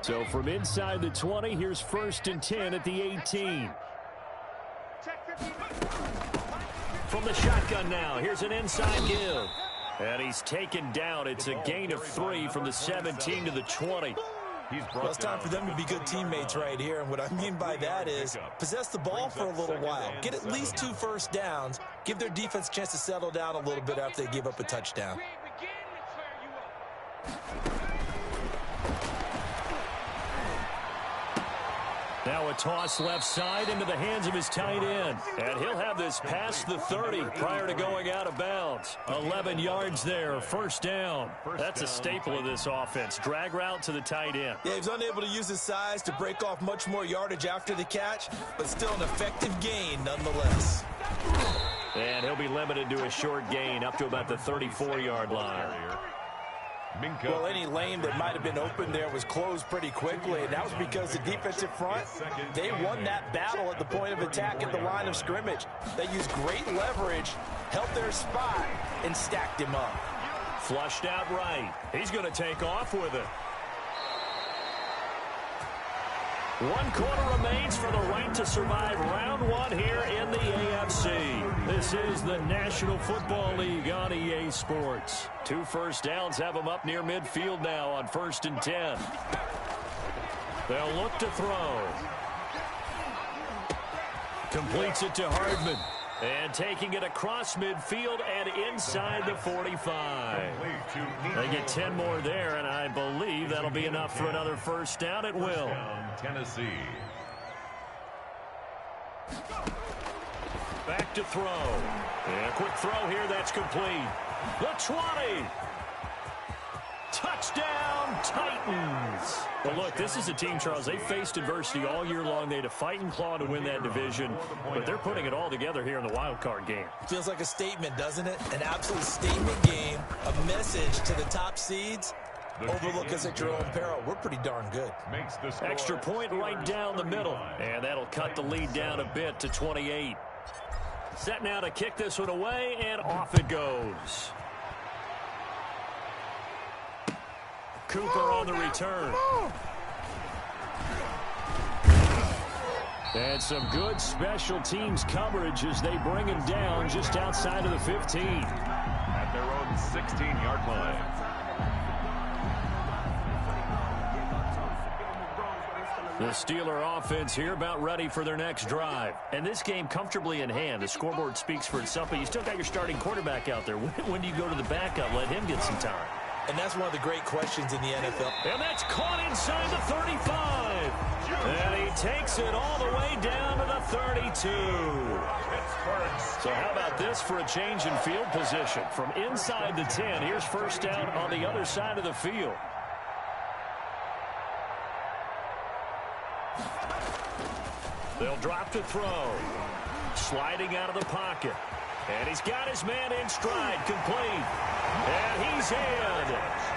[SPEAKER 5] So from inside the 20, here's 1st and 10 at the 18. From the shotgun now, here's an inside give. And he's taken down. It's a gain of 3 from the 17 to the 20.
[SPEAKER 6] Well, it's time for them to be good teammates right here. And what I mean by that is possess the ball for a little while. Get at least 2 first downs. Give their defense a chance to settle down a little bit after they give up a touchdown.
[SPEAKER 5] Now a toss left side into the hands of his tight end. And he'll have this past the 30 prior to going out of bounds. 11 yards there, 1st down. That's a staple of this offense. Drag route to the tight end.
[SPEAKER 6] Yeah, he was unable to use his size to break off much more yardage after the catch, but still an effective gain nonetheless.
[SPEAKER 5] And he'll be limited to a short gain up to about the 34-yard line.
[SPEAKER 6] Well, any lane that might have been open there was closed pretty quickly, and that was because the defensive front, they won that battle at the point of attack at the line of scrimmage. They used great leverage, held their spot, and stacked him up.
[SPEAKER 5] Flushed out right. He's going to take off with it. 1 quarter remains for the right to survive round 1 here in the AFC. This is the National Football League on EA Sports. 2 first downs have them up near midfield now on 1st and 10. They'll look to throw. Completes it to Hardman. And taking it across midfield and inside the 45. They get 10 more there, and I believe that'll be enough for another first down at will.
[SPEAKER 7] Tennessee.
[SPEAKER 5] Back to throw. And a quick throw here. That's complete. The 20. Touchdown, Titans. But look, this is a team, Charles, they faced adversity all year long. They had to fight and claw to win that division, but they're putting it all together here in the wild card game.
[SPEAKER 6] Feels like a statement, doesn't it? An absolute statement game, a message to the top seeds. Overlook us at your own peril. We're pretty darn good.
[SPEAKER 5] Extra point right down the middle, and that'll cut the lead down a bit to 28. Set now to kick this one away, and off it goes. Cooper on the return. And some good special teams coverage as they bring him down just outside of the 15.
[SPEAKER 7] At their own 16-yard line.
[SPEAKER 5] The Steeler offense here about ready for their next drive. And this game comfortably in hand. The scoreboard speaks for itself, but you still got your starting quarterback out there. When do you go to the backup? Let him get some time.
[SPEAKER 6] And that's one of the great questions in the NFL.
[SPEAKER 5] And that's caught inside the 35. And he takes it all the way down to the 32. So how about this for a change in field position? From inside the 10, here's first down on the other side of the field. They'll drop to throw. Sliding out of the pocket. And he's got his man in stride, complete. And he's in.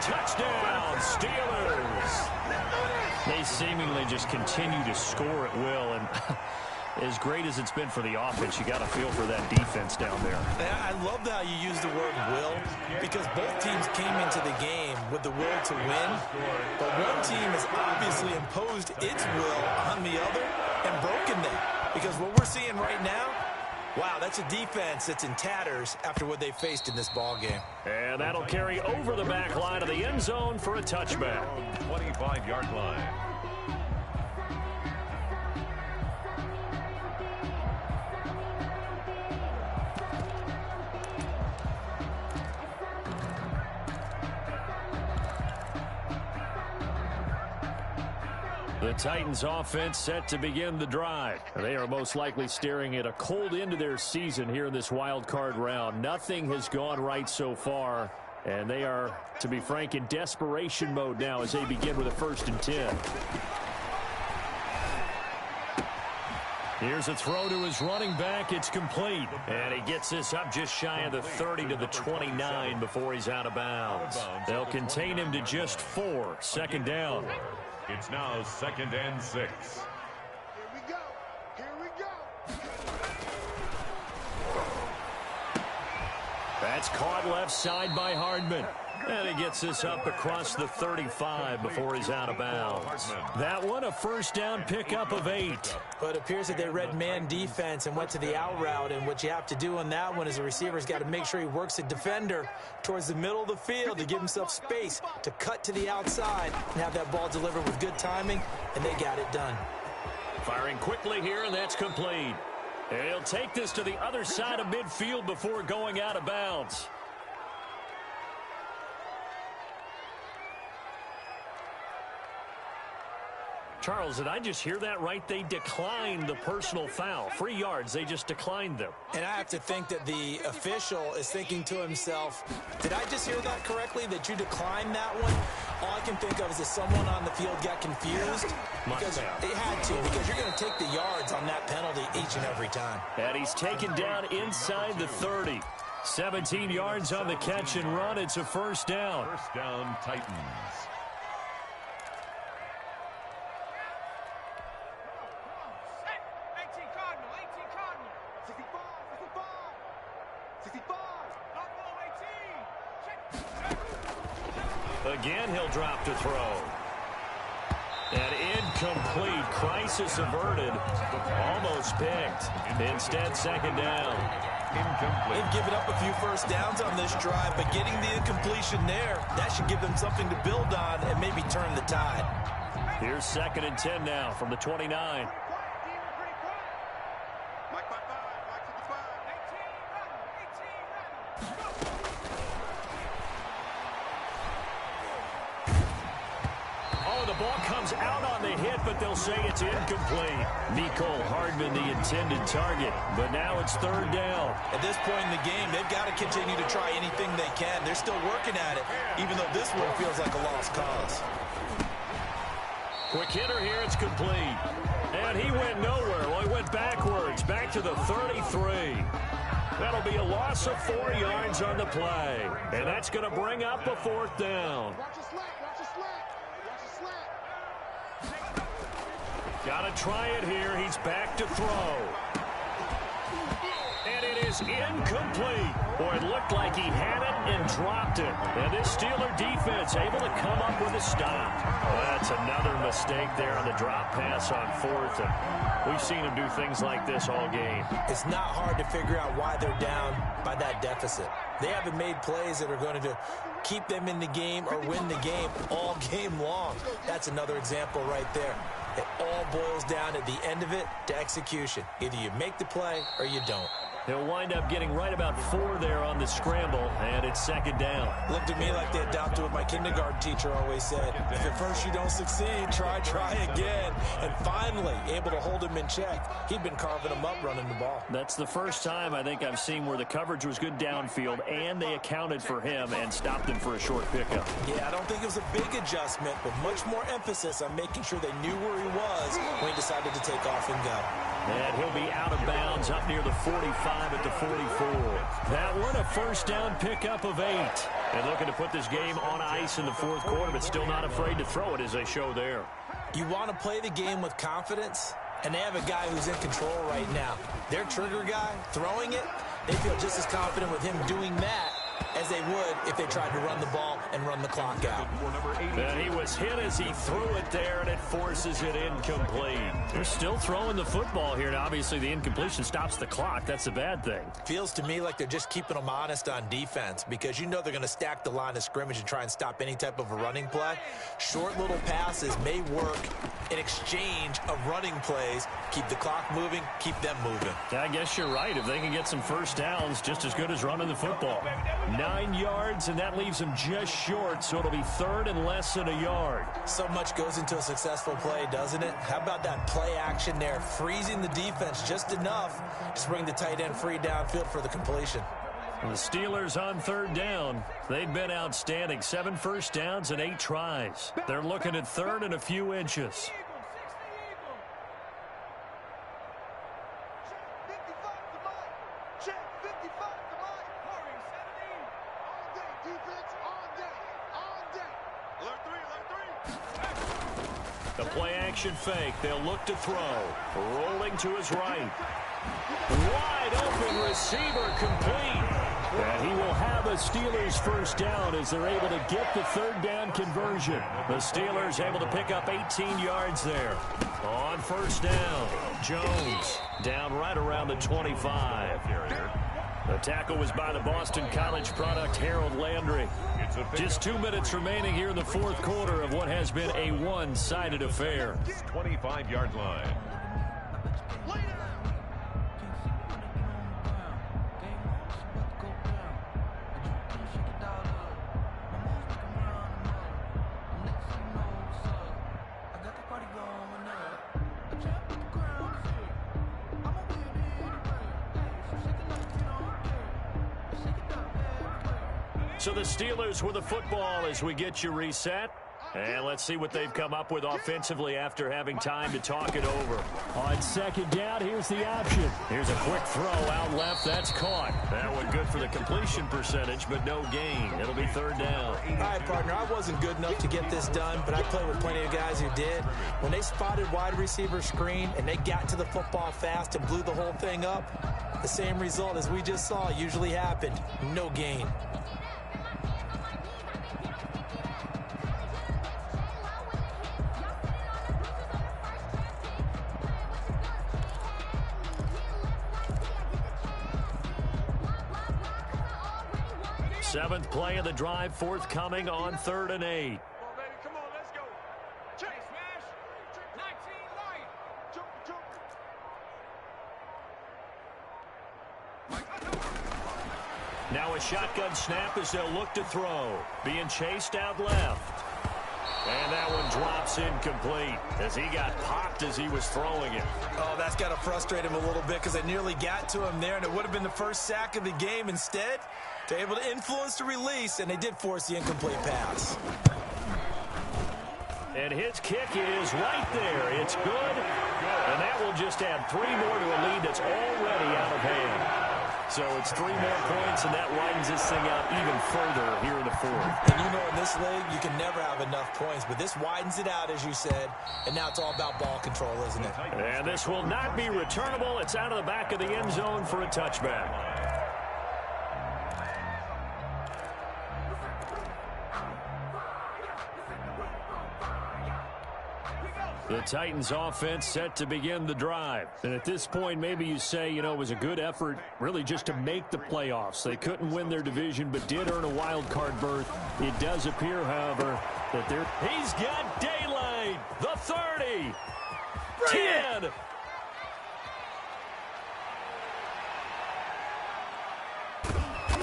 [SPEAKER 5] Touchdown, Steelers. They seemingly just continue to score at will. And as great as it's been for the offense, you got to feel for that defense down there.
[SPEAKER 6] I love how you use the word will, because both teams came into the game with the will to win. But one team has obviously imposed its will on the other and broken them. Because what we're seeing right now, wow, that's a defense that's in tatters after what they faced in this ball game.
[SPEAKER 5] And that'll carry over the back line of the end zone for a touchback.
[SPEAKER 7] 25-yard line.
[SPEAKER 5] The Titans offense set to begin the drive. They are most likely staring at a cold end to their season here in this wild card round. Nothing has gone right so far, and they are, to be frank, in desperation mode now as they begin with a 1st and 10. Here's a throw to his running back. It's complete. And he gets this up just shy of the 30 to the 29 before he's out of bounds. They'll contain him to just 4. Second down.
[SPEAKER 7] It's now 2nd and 6.
[SPEAKER 8] Here we go. Here we go.
[SPEAKER 5] That's caught left side by Hardman. And he gets this up across the 35 before he's out of bounds. That one, a first down pickup of 8.
[SPEAKER 6] But it appears that they read man defense and went to the out route. And what you have to do on that one is the receiver's got to make sure he works the defender towards the middle of the field to give himself space to cut to the outside and have that ball delivered with good timing. And they got it done.
[SPEAKER 5] Firing quickly here, and that's complete. And he'll take this to the other side of midfield before going out of bounds. Charles, did I just hear that right? They declined the personal foul. 3 yards, they just declined them.
[SPEAKER 6] And I have to think that the official is thinking to himself, did I just hear that correctly, that you declined that one? All I can think of is that someone on the field got confused. Because they had to, because you're going to take the yards on that penalty each and every time.
[SPEAKER 5] And he's taken down inside the 30. 17 yards on the catch and run. It's a first down.
[SPEAKER 7] First down, Titans.
[SPEAKER 5] Again, he'll drop to throw. And incomplete. Crisis averted. Almost picked. Instead, second down.
[SPEAKER 7] Incomplete.
[SPEAKER 6] They've given up a few first downs on this drive, but getting the incompletion there, that should give them something to build on and maybe turn the tide.
[SPEAKER 5] Here's 2nd and 10 now from the 29. ball comes out on the hit, but they'll say it's incomplete. Nicole Hardman, the intended target, but now it's third down.
[SPEAKER 6] At this point in the game, they've got to continue to try anything they can. They're still working at it, even though this one feels like a lost cause.
[SPEAKER 5] Quick hitter here, it's complete. And he went nowhere. Well, he went backwards, back to the 33. That'll be a loss of 4 yards on the play. And that's going to bring up a fourth down.
[SPEAKER 8] Watch your slack, watch your slack, watch your slack.
[SPEAKER 5] Got to try it here. He's back to throw. And it is incomplete. Boy, it looked like he had it and dropped it. And this Steeler defense able to come up with a stop. Well, that's another mistake there on the drop pass on fourth. And we've seen him do things like this all game.
[SPEAKER 6] It's not hard to figure out why they're down by that deficit. They haven't made plays that are going to keep them in the game or win the game all game long. That's another example right there. It all boils down at the end of it to execution. Either you make the play or you don't.
[SPEAKER 5] He'll wind up getting right about 4 there on the scramble, and it's second down.
[SPEAKER 6] Looked to me like they adopted what my kindergarten teacher always said. If at first you don't succeed, try again. And finally, able to hold him in check. He'd been carving him up running the ball.
[SPEAKER 5] That's the first time I think I've seen where the coverage was good downfield, and they accounted for him and stopped him for a short pickup.
[SPEAKER 6] Yeah, I don't think it was a big adjustment, but much more emphasis on making sure they knew where he was when he decided to take off and go.
[SPEAKER 5] And he'll be out of bounds up near the 45 at the 44. That one a first down pickup of 8. And looking to put this game on ice in the fourth quarter, but still not afraid to throw it as they show there.
[SPEAKER 6] You want to play the game with confidence, and they have a guy who's in control right now. Their trigger guy, throwing it, they feel just as confident with him doing that as they would if they tried to run the ball and run the clock out.
[SPEAKER 5] And he was hit as he threw it there, and it forces it incomplete. They're still throwing the football here, and obviously the incompletion stops the clock. That's a bad thing.
[SPEAKER 6] Feels to me like they're just keeping them honest on defense because you know they're going to stack the line of scrimmage and try and stop any type of a running play. Short little passes may work in exchange of running plays. Keep the clock moving, keep them moving.
[SPEAKER 5] I guess you're right. If they can get some first downs, just as good as running the football. 9 yards, and that leaves them just short, so it'll be third and less than a yard.
[SPEAKER 6] So much goes into a successful play, doesn't it? How about that play action there, freezing the defense just enough to bring the tight end free downfield for the completion.
[SPEAKER 5] The Steelers on third down. They've been outstanding. 7 first downs and 8 tries. They're looking at third and a few inches. The play action fake. They'll look to throw. Rolling to his right. Wide open receiver complete. And he will have a Steelers first down as they're able to get the third down conversion. The Steelers able to pick up 18 yards there. On first down, Jones down right around the 25. The tackle was by the Boston College product, Harold Landry. Just 2 minutes remaining here in the fourth quarter of what has been a one-sided affair.
[SPEAKER 7] 25-yard line.
[SPEAKER 5] So the Steelers with the football as we get you reset. And let's see what they've come up with offensively after having time to talk it over. On second down, here's the option. Here's a quick throw out left. That's caught. That one good for the completion percentage, but no gain. It'll be third down.
[SPEAKER 6] All right, partner, I wasn't good enough to get this done, but I played with plenty of guys who did. When they spotted wide receiver screen and they got to the football fast and blew the whole thing up, the same result as we just saw usually happened. No gain.
[SPEAKER 5] Seventh play of the drive forthcoming on 3rd and 8.
[SPEAKER 8] Come on, let's go. Check, smash. 19 line.
[SPEAKER 5] Now a shotgun snap as they'll look to throw. Being chased out left. And that one drops incomplete as he got popped as he was throwing it.
[SPEAKER 6] Oh, that's got to frustrate him a little bit because they nearly got to him there, and it would have been the first sack of the game. Instead, they're able to influence the release, and they did force the incomplete pass.
[SPEAKER 5] And his kick is right there. It's good. And that will just add 3 more to a lead that's already out of hand. So it's 3 more points, and that widens this thing out even further here in the 4th.
[SPEAKER 6] And you know in this league, you can never have enough points. But this widens it out, as you said. And now it's all about ball control, isn't it?
[SPEAKER 5] And this will not be returnable. It's out of the back of the end zone for a touchback. The Titans offense set to begin the drive. And at this point, maybe you say, you know, it was a good effort really just to make the playoffs. They couldn't win their division but did earn a wild card berth. It does appear, however, that he's got daylight. The 30. 10.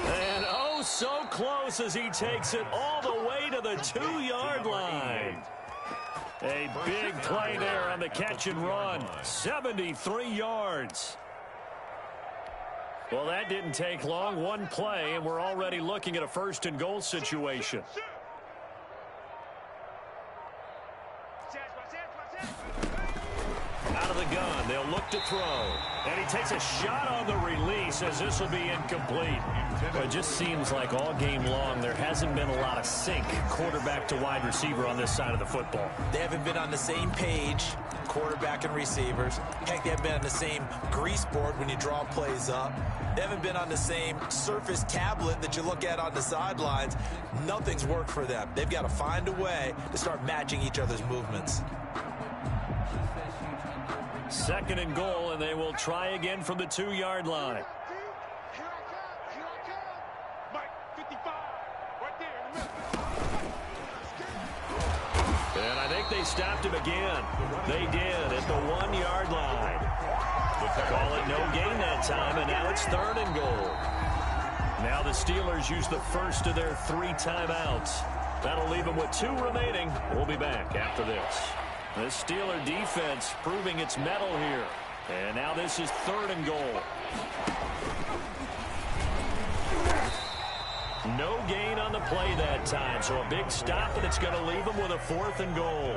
[SPEAKER 5] And oh, so close as he takes it all the way to the 2-yard line. A big play there on the catch and run. 73 yards. Well, that didn't take long. 1 play, and we're already looking at a 1st and goal situation. Out of the gun, they'll look to throw. And he takes a shot on the release as this will be incomplete. Well, it just seems like all game long there hasn't been a lot of sync quarterback to wide receiver on this side of the football.
[SPEAKER 6] They haven't been on the same page, quarterback and receivers. Heck, they haven't been on the same grease board when you draw plays up. They haven't been on the same surface tablet that you look at on the sidelines. Nothing's worked for them. They've got to find a way to start matching each other's movements.
[SPEAKER 5] 2nd and goal, and they will try again from the 2-yard line. And I think they stopped him again. They did at the 1-yard line. Call it no gain that time, and now it's 3rd and goal. Now the Steelers use the first of their 3 timeouts. That'll leave them with 2 remaining. We'll be back after this. The Steeler defense proving its mettle here. And now this is 3rd and goal. No gain on the play that time, so a big stop, and it's going to leave them with a 4th and goal.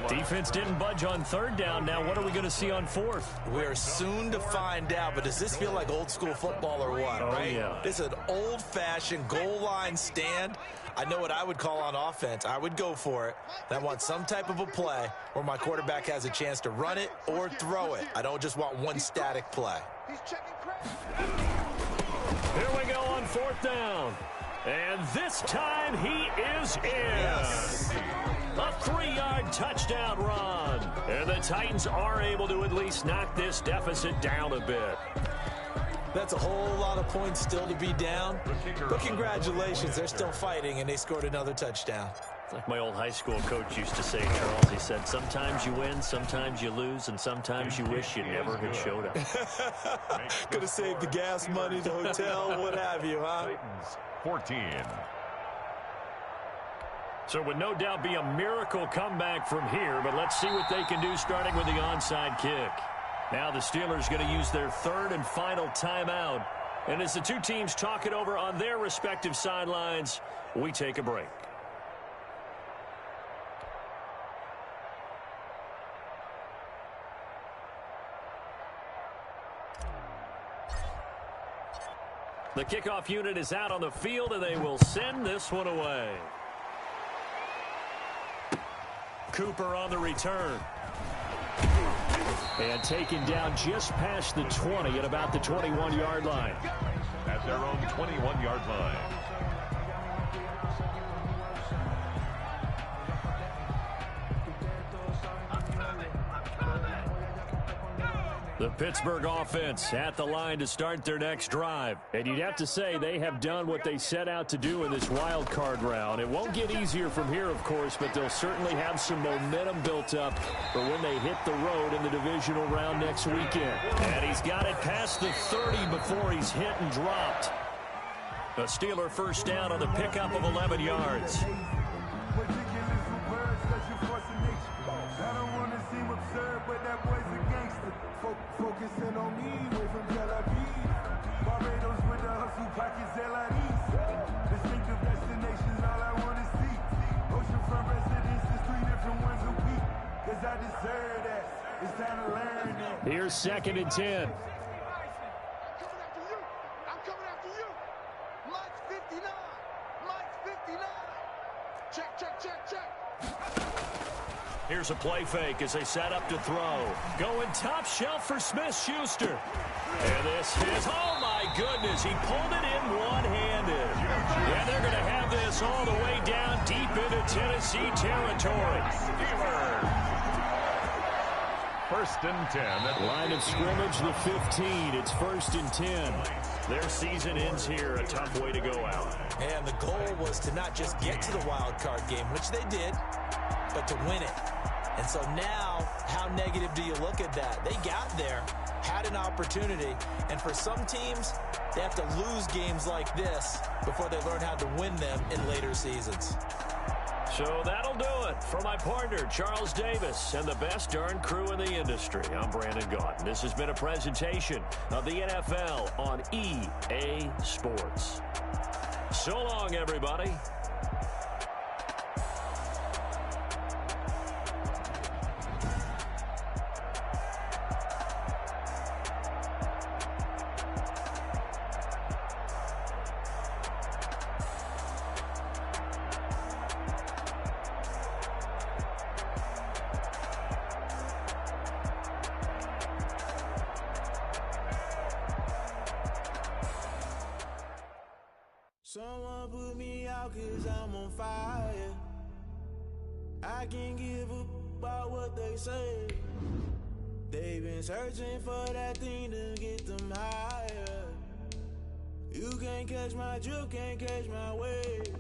[SPEAKER 5] Defense didn't budge on 3rd down. Now what are we going to see on 4th?
[SPEAKER 6] We're soon to find out, but does this feel like old school football or what?
[SPEAKER 5] Oh,
[SPEAKER 6] right?
[SPEAKER 5] Yeah.
[SPEAKER 6] This is an old-fashioned goal line stand. I know what I would call on offense. I would go for it. I want some type of a play where my quarterback has a chance to run it or throw it. I don't just want one static play.
[SPEAKER 5] Here we go on 4th down. And this time he is in.
[SPEAKER 6] Yes.
[SPEAKER 5] A 3-yard touchdown run. And the Titans are able to at least knock this deficit down a bit.
[SPEAKER 6] That's a whole lot of points still to be down. But congratulations, they're still fighting, and they scored another touchdown.
[SPEAKER 5] Like my old high school coach used to say, Charles, he said, sometimes you win, sometimes you lose, and sometimes you wish you never had showed up.
[SPEAKER 6] Could have saved the gas money, the hotel, what have you, huh?
[SPEAKER 7] 14.
[SPEAKER 5] So it would no doubt be a miracle comeback from here, but let's see what they can do starting with the onside kick. Now the Steelers going to use their 3rd and final timeout. And as the 2 teams talk it over on their respective sidelines, we take a break. The kickoff unit is out on the field, and they will send this one away. Cooper on the return. And taken down just past the 20 at about the 21-yard line.
[SPEAKER 7] At their own 21-yard line.
[SPEAKER 5] The Pittsburgh offense at the line to start their next drive. And you'd have to say they have done what they set out to do in this wild card round. It won't get easier from here, of course, but they'll certainly have some momentum built up for when they hit the road in the divisional round next weekend. And he's got it past the 30 before he's hit and dropped. A Steeler first down on the pickup of 11 yards.
[SPEAKER 9] force of nature. I don't want to seem absurd, but that boy's a gangster. Focusing on me, way from Tel Aviv. Barbados with the hustle pockets, LIDs. Distinctive destinations, all I want to see. Oceanfront residences, 3 different ones a week. Cause I deserve that. It's time to learn that.
[SPEAKER 5] Here's 2nd and 10.
[SPEAKER 8] I'm coming after you. Mike's 59. Mike's 59. Check.
[SPEAKER 5] Here's a play fake as they set up to throw. Going top shelf for Smith-Schuster. And this is, oh my goodness, he pulled it in one-handed. And they're going to have this all the way down deep into Tennessee territory.
[SPEAKER 7] First and 10.
[SPEAKER 5] Line of scrimmage, the 15. It's 1st and 10. Their season ends here. A tough way to go out.
[SPEAKER 6] And the goal was to not just get to the wild card game, which they did, but to win it. And so now, how negative do you look at that? They got there, had an opportunity, and for some teams, they have to lose games like this before they learn how to win them in later seasons.
[SPEAKER 5] So that'll do it. For my partner, Charles Davis, and the best darn crew in the industry, I'm Brandon Gaudin. This has been a presentation of the NFL on EA Sports. So long, everybody.
[SPEAKER 10] Someone put me out 'cause I'm on fire. I can't give a about what they say. They've been searching for that thing to get them higher. You can't catch my drift, can't catch my wave.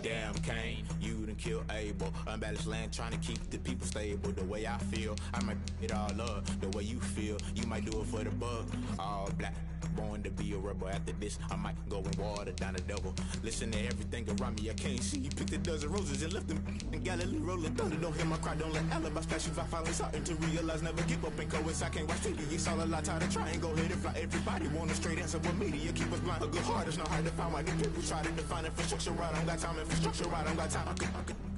[SPEAKER 11] Damn Kane, you done killed Abel. Unbalanced land, trying to keep the people stable. The way I feel, I might it all up. The way you feel, you might do it for the bug. All black, born to be a rebel. After this, I might go and water down the devil. Listen to everything around me, I can't see. You picked a dozen roses and left them in Galilee rolling thunder. Don't hear my cry, don't let alibis pass you. I finally starting to realize, never give up and coincide. Can't watch TV, it's all a lot. Tired of trying, go ahead and fly. Everybody want a straight answer, but media keep us blind. A good heart is not hard to find. Why the people try to define infrastructure right? I don't got time, infrastructure right? I don't got time. I could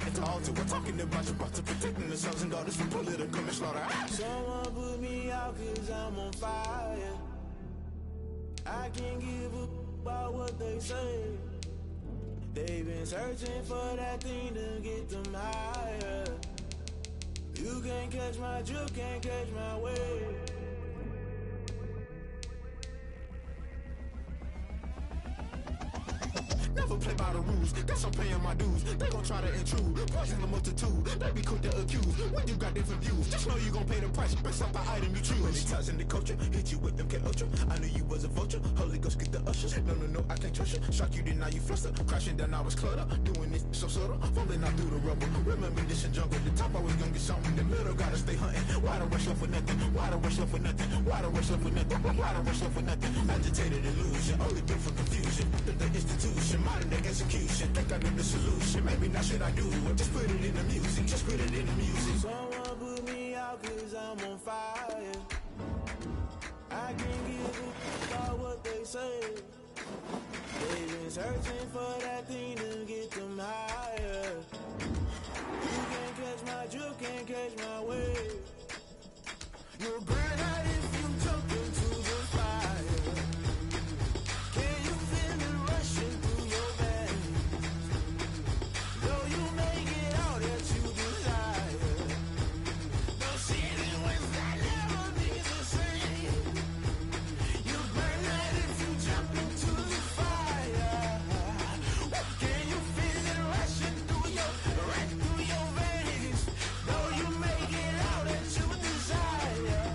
[SPEAKER 11] it's all to we're talking about your brother protecting the sons and daughters from political manslaughter.
[SPEAKER 10] Someone put me out 'cause I'm on fire. I can't give a about what they say. They've been searching for that thing to get them higher. You can't catch my drift, can't catch my wave.
[SPEAKER 11] Never play by the rules, guess I'm paying my dues. They gon' try to intrude, poison the multitude. They be quick to accuse, when you got different views. Just know you gon' pay the price, based off the item you choose. Many ties in the culture, hit you with MK Ultra. I knew you was a vulture, Holy Ghost get the ushers. No, I can't trust you. Shock you, then now you fluster. Crashing down, I was clutter. Doing this so subtle, falling out through the rubble. Remember this in jungle, the top always gonna get something. In the middle, gotta stay hunting. Why the rush left for nothing? Why the rush left for nothing? Why the rush left for nothing? Why the rush left for nothing? Agitated illusion, only built for confusion. The institution, modern day execution. Think I know the solution. Maybe not should I do it? Just put it in the music. Just put it in the music.
[SPEAKER 10] Someone put me out 'cause I'm on fire. I can't give a about what they say. They've been searching for that thing to get them higher. You can't catch my drift, can't catch my wave. You'll burn out if you jump into the fire. Can you feel it rushing through your veins? Though you make it out that you desire. Don't see it in ways that never be the same. You burn out if you jump into the fire. Can you feel it rushing through your veins? Though you make it out that you desire.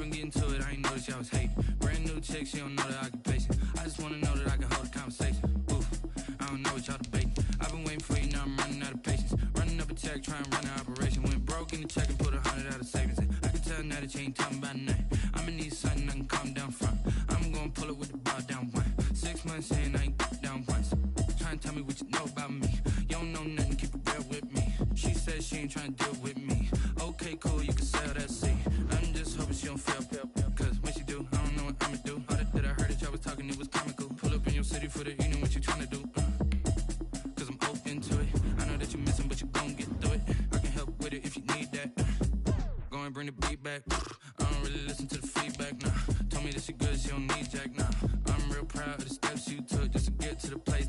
[SPEAKER 4] been getting to it, I ain't noticed y'all was hating. Brand new chick, she don't know the occupation. I just wanna know that I can hold a conversation. Oof, I don't know what y'all debating. I've been waiting for you, now I'm running out of patience. Running up a check, trying to run an operation. Went broke in the check and put 100 out of savings in. I can tell now that you ain't talking about nothing. I'ma need something I can calm down from. I'm gonna pull it with the ball down one. 6 months saying I ain't down once. Trying to tell me what you know about me. You don't know nothing, keep it real with me. She said she ain't trying to deal with me. Okay, cool, you can sell that seat. I'm just hoping she don't fail. Cause when she do, I don't know what I'ma do. All that I heard that y'all was talking, it was comical. Pull up in your city for the evening, what you trying to do? Cause I'm open to it. I know that you're missing, but you gon' get through it. I can help with it if you need that. Go and bring the beat back. I don't really listen to the feedback, nah. Told me that she good, she don't need Jack, nah. I'm real proud of the steps you took just to get to the place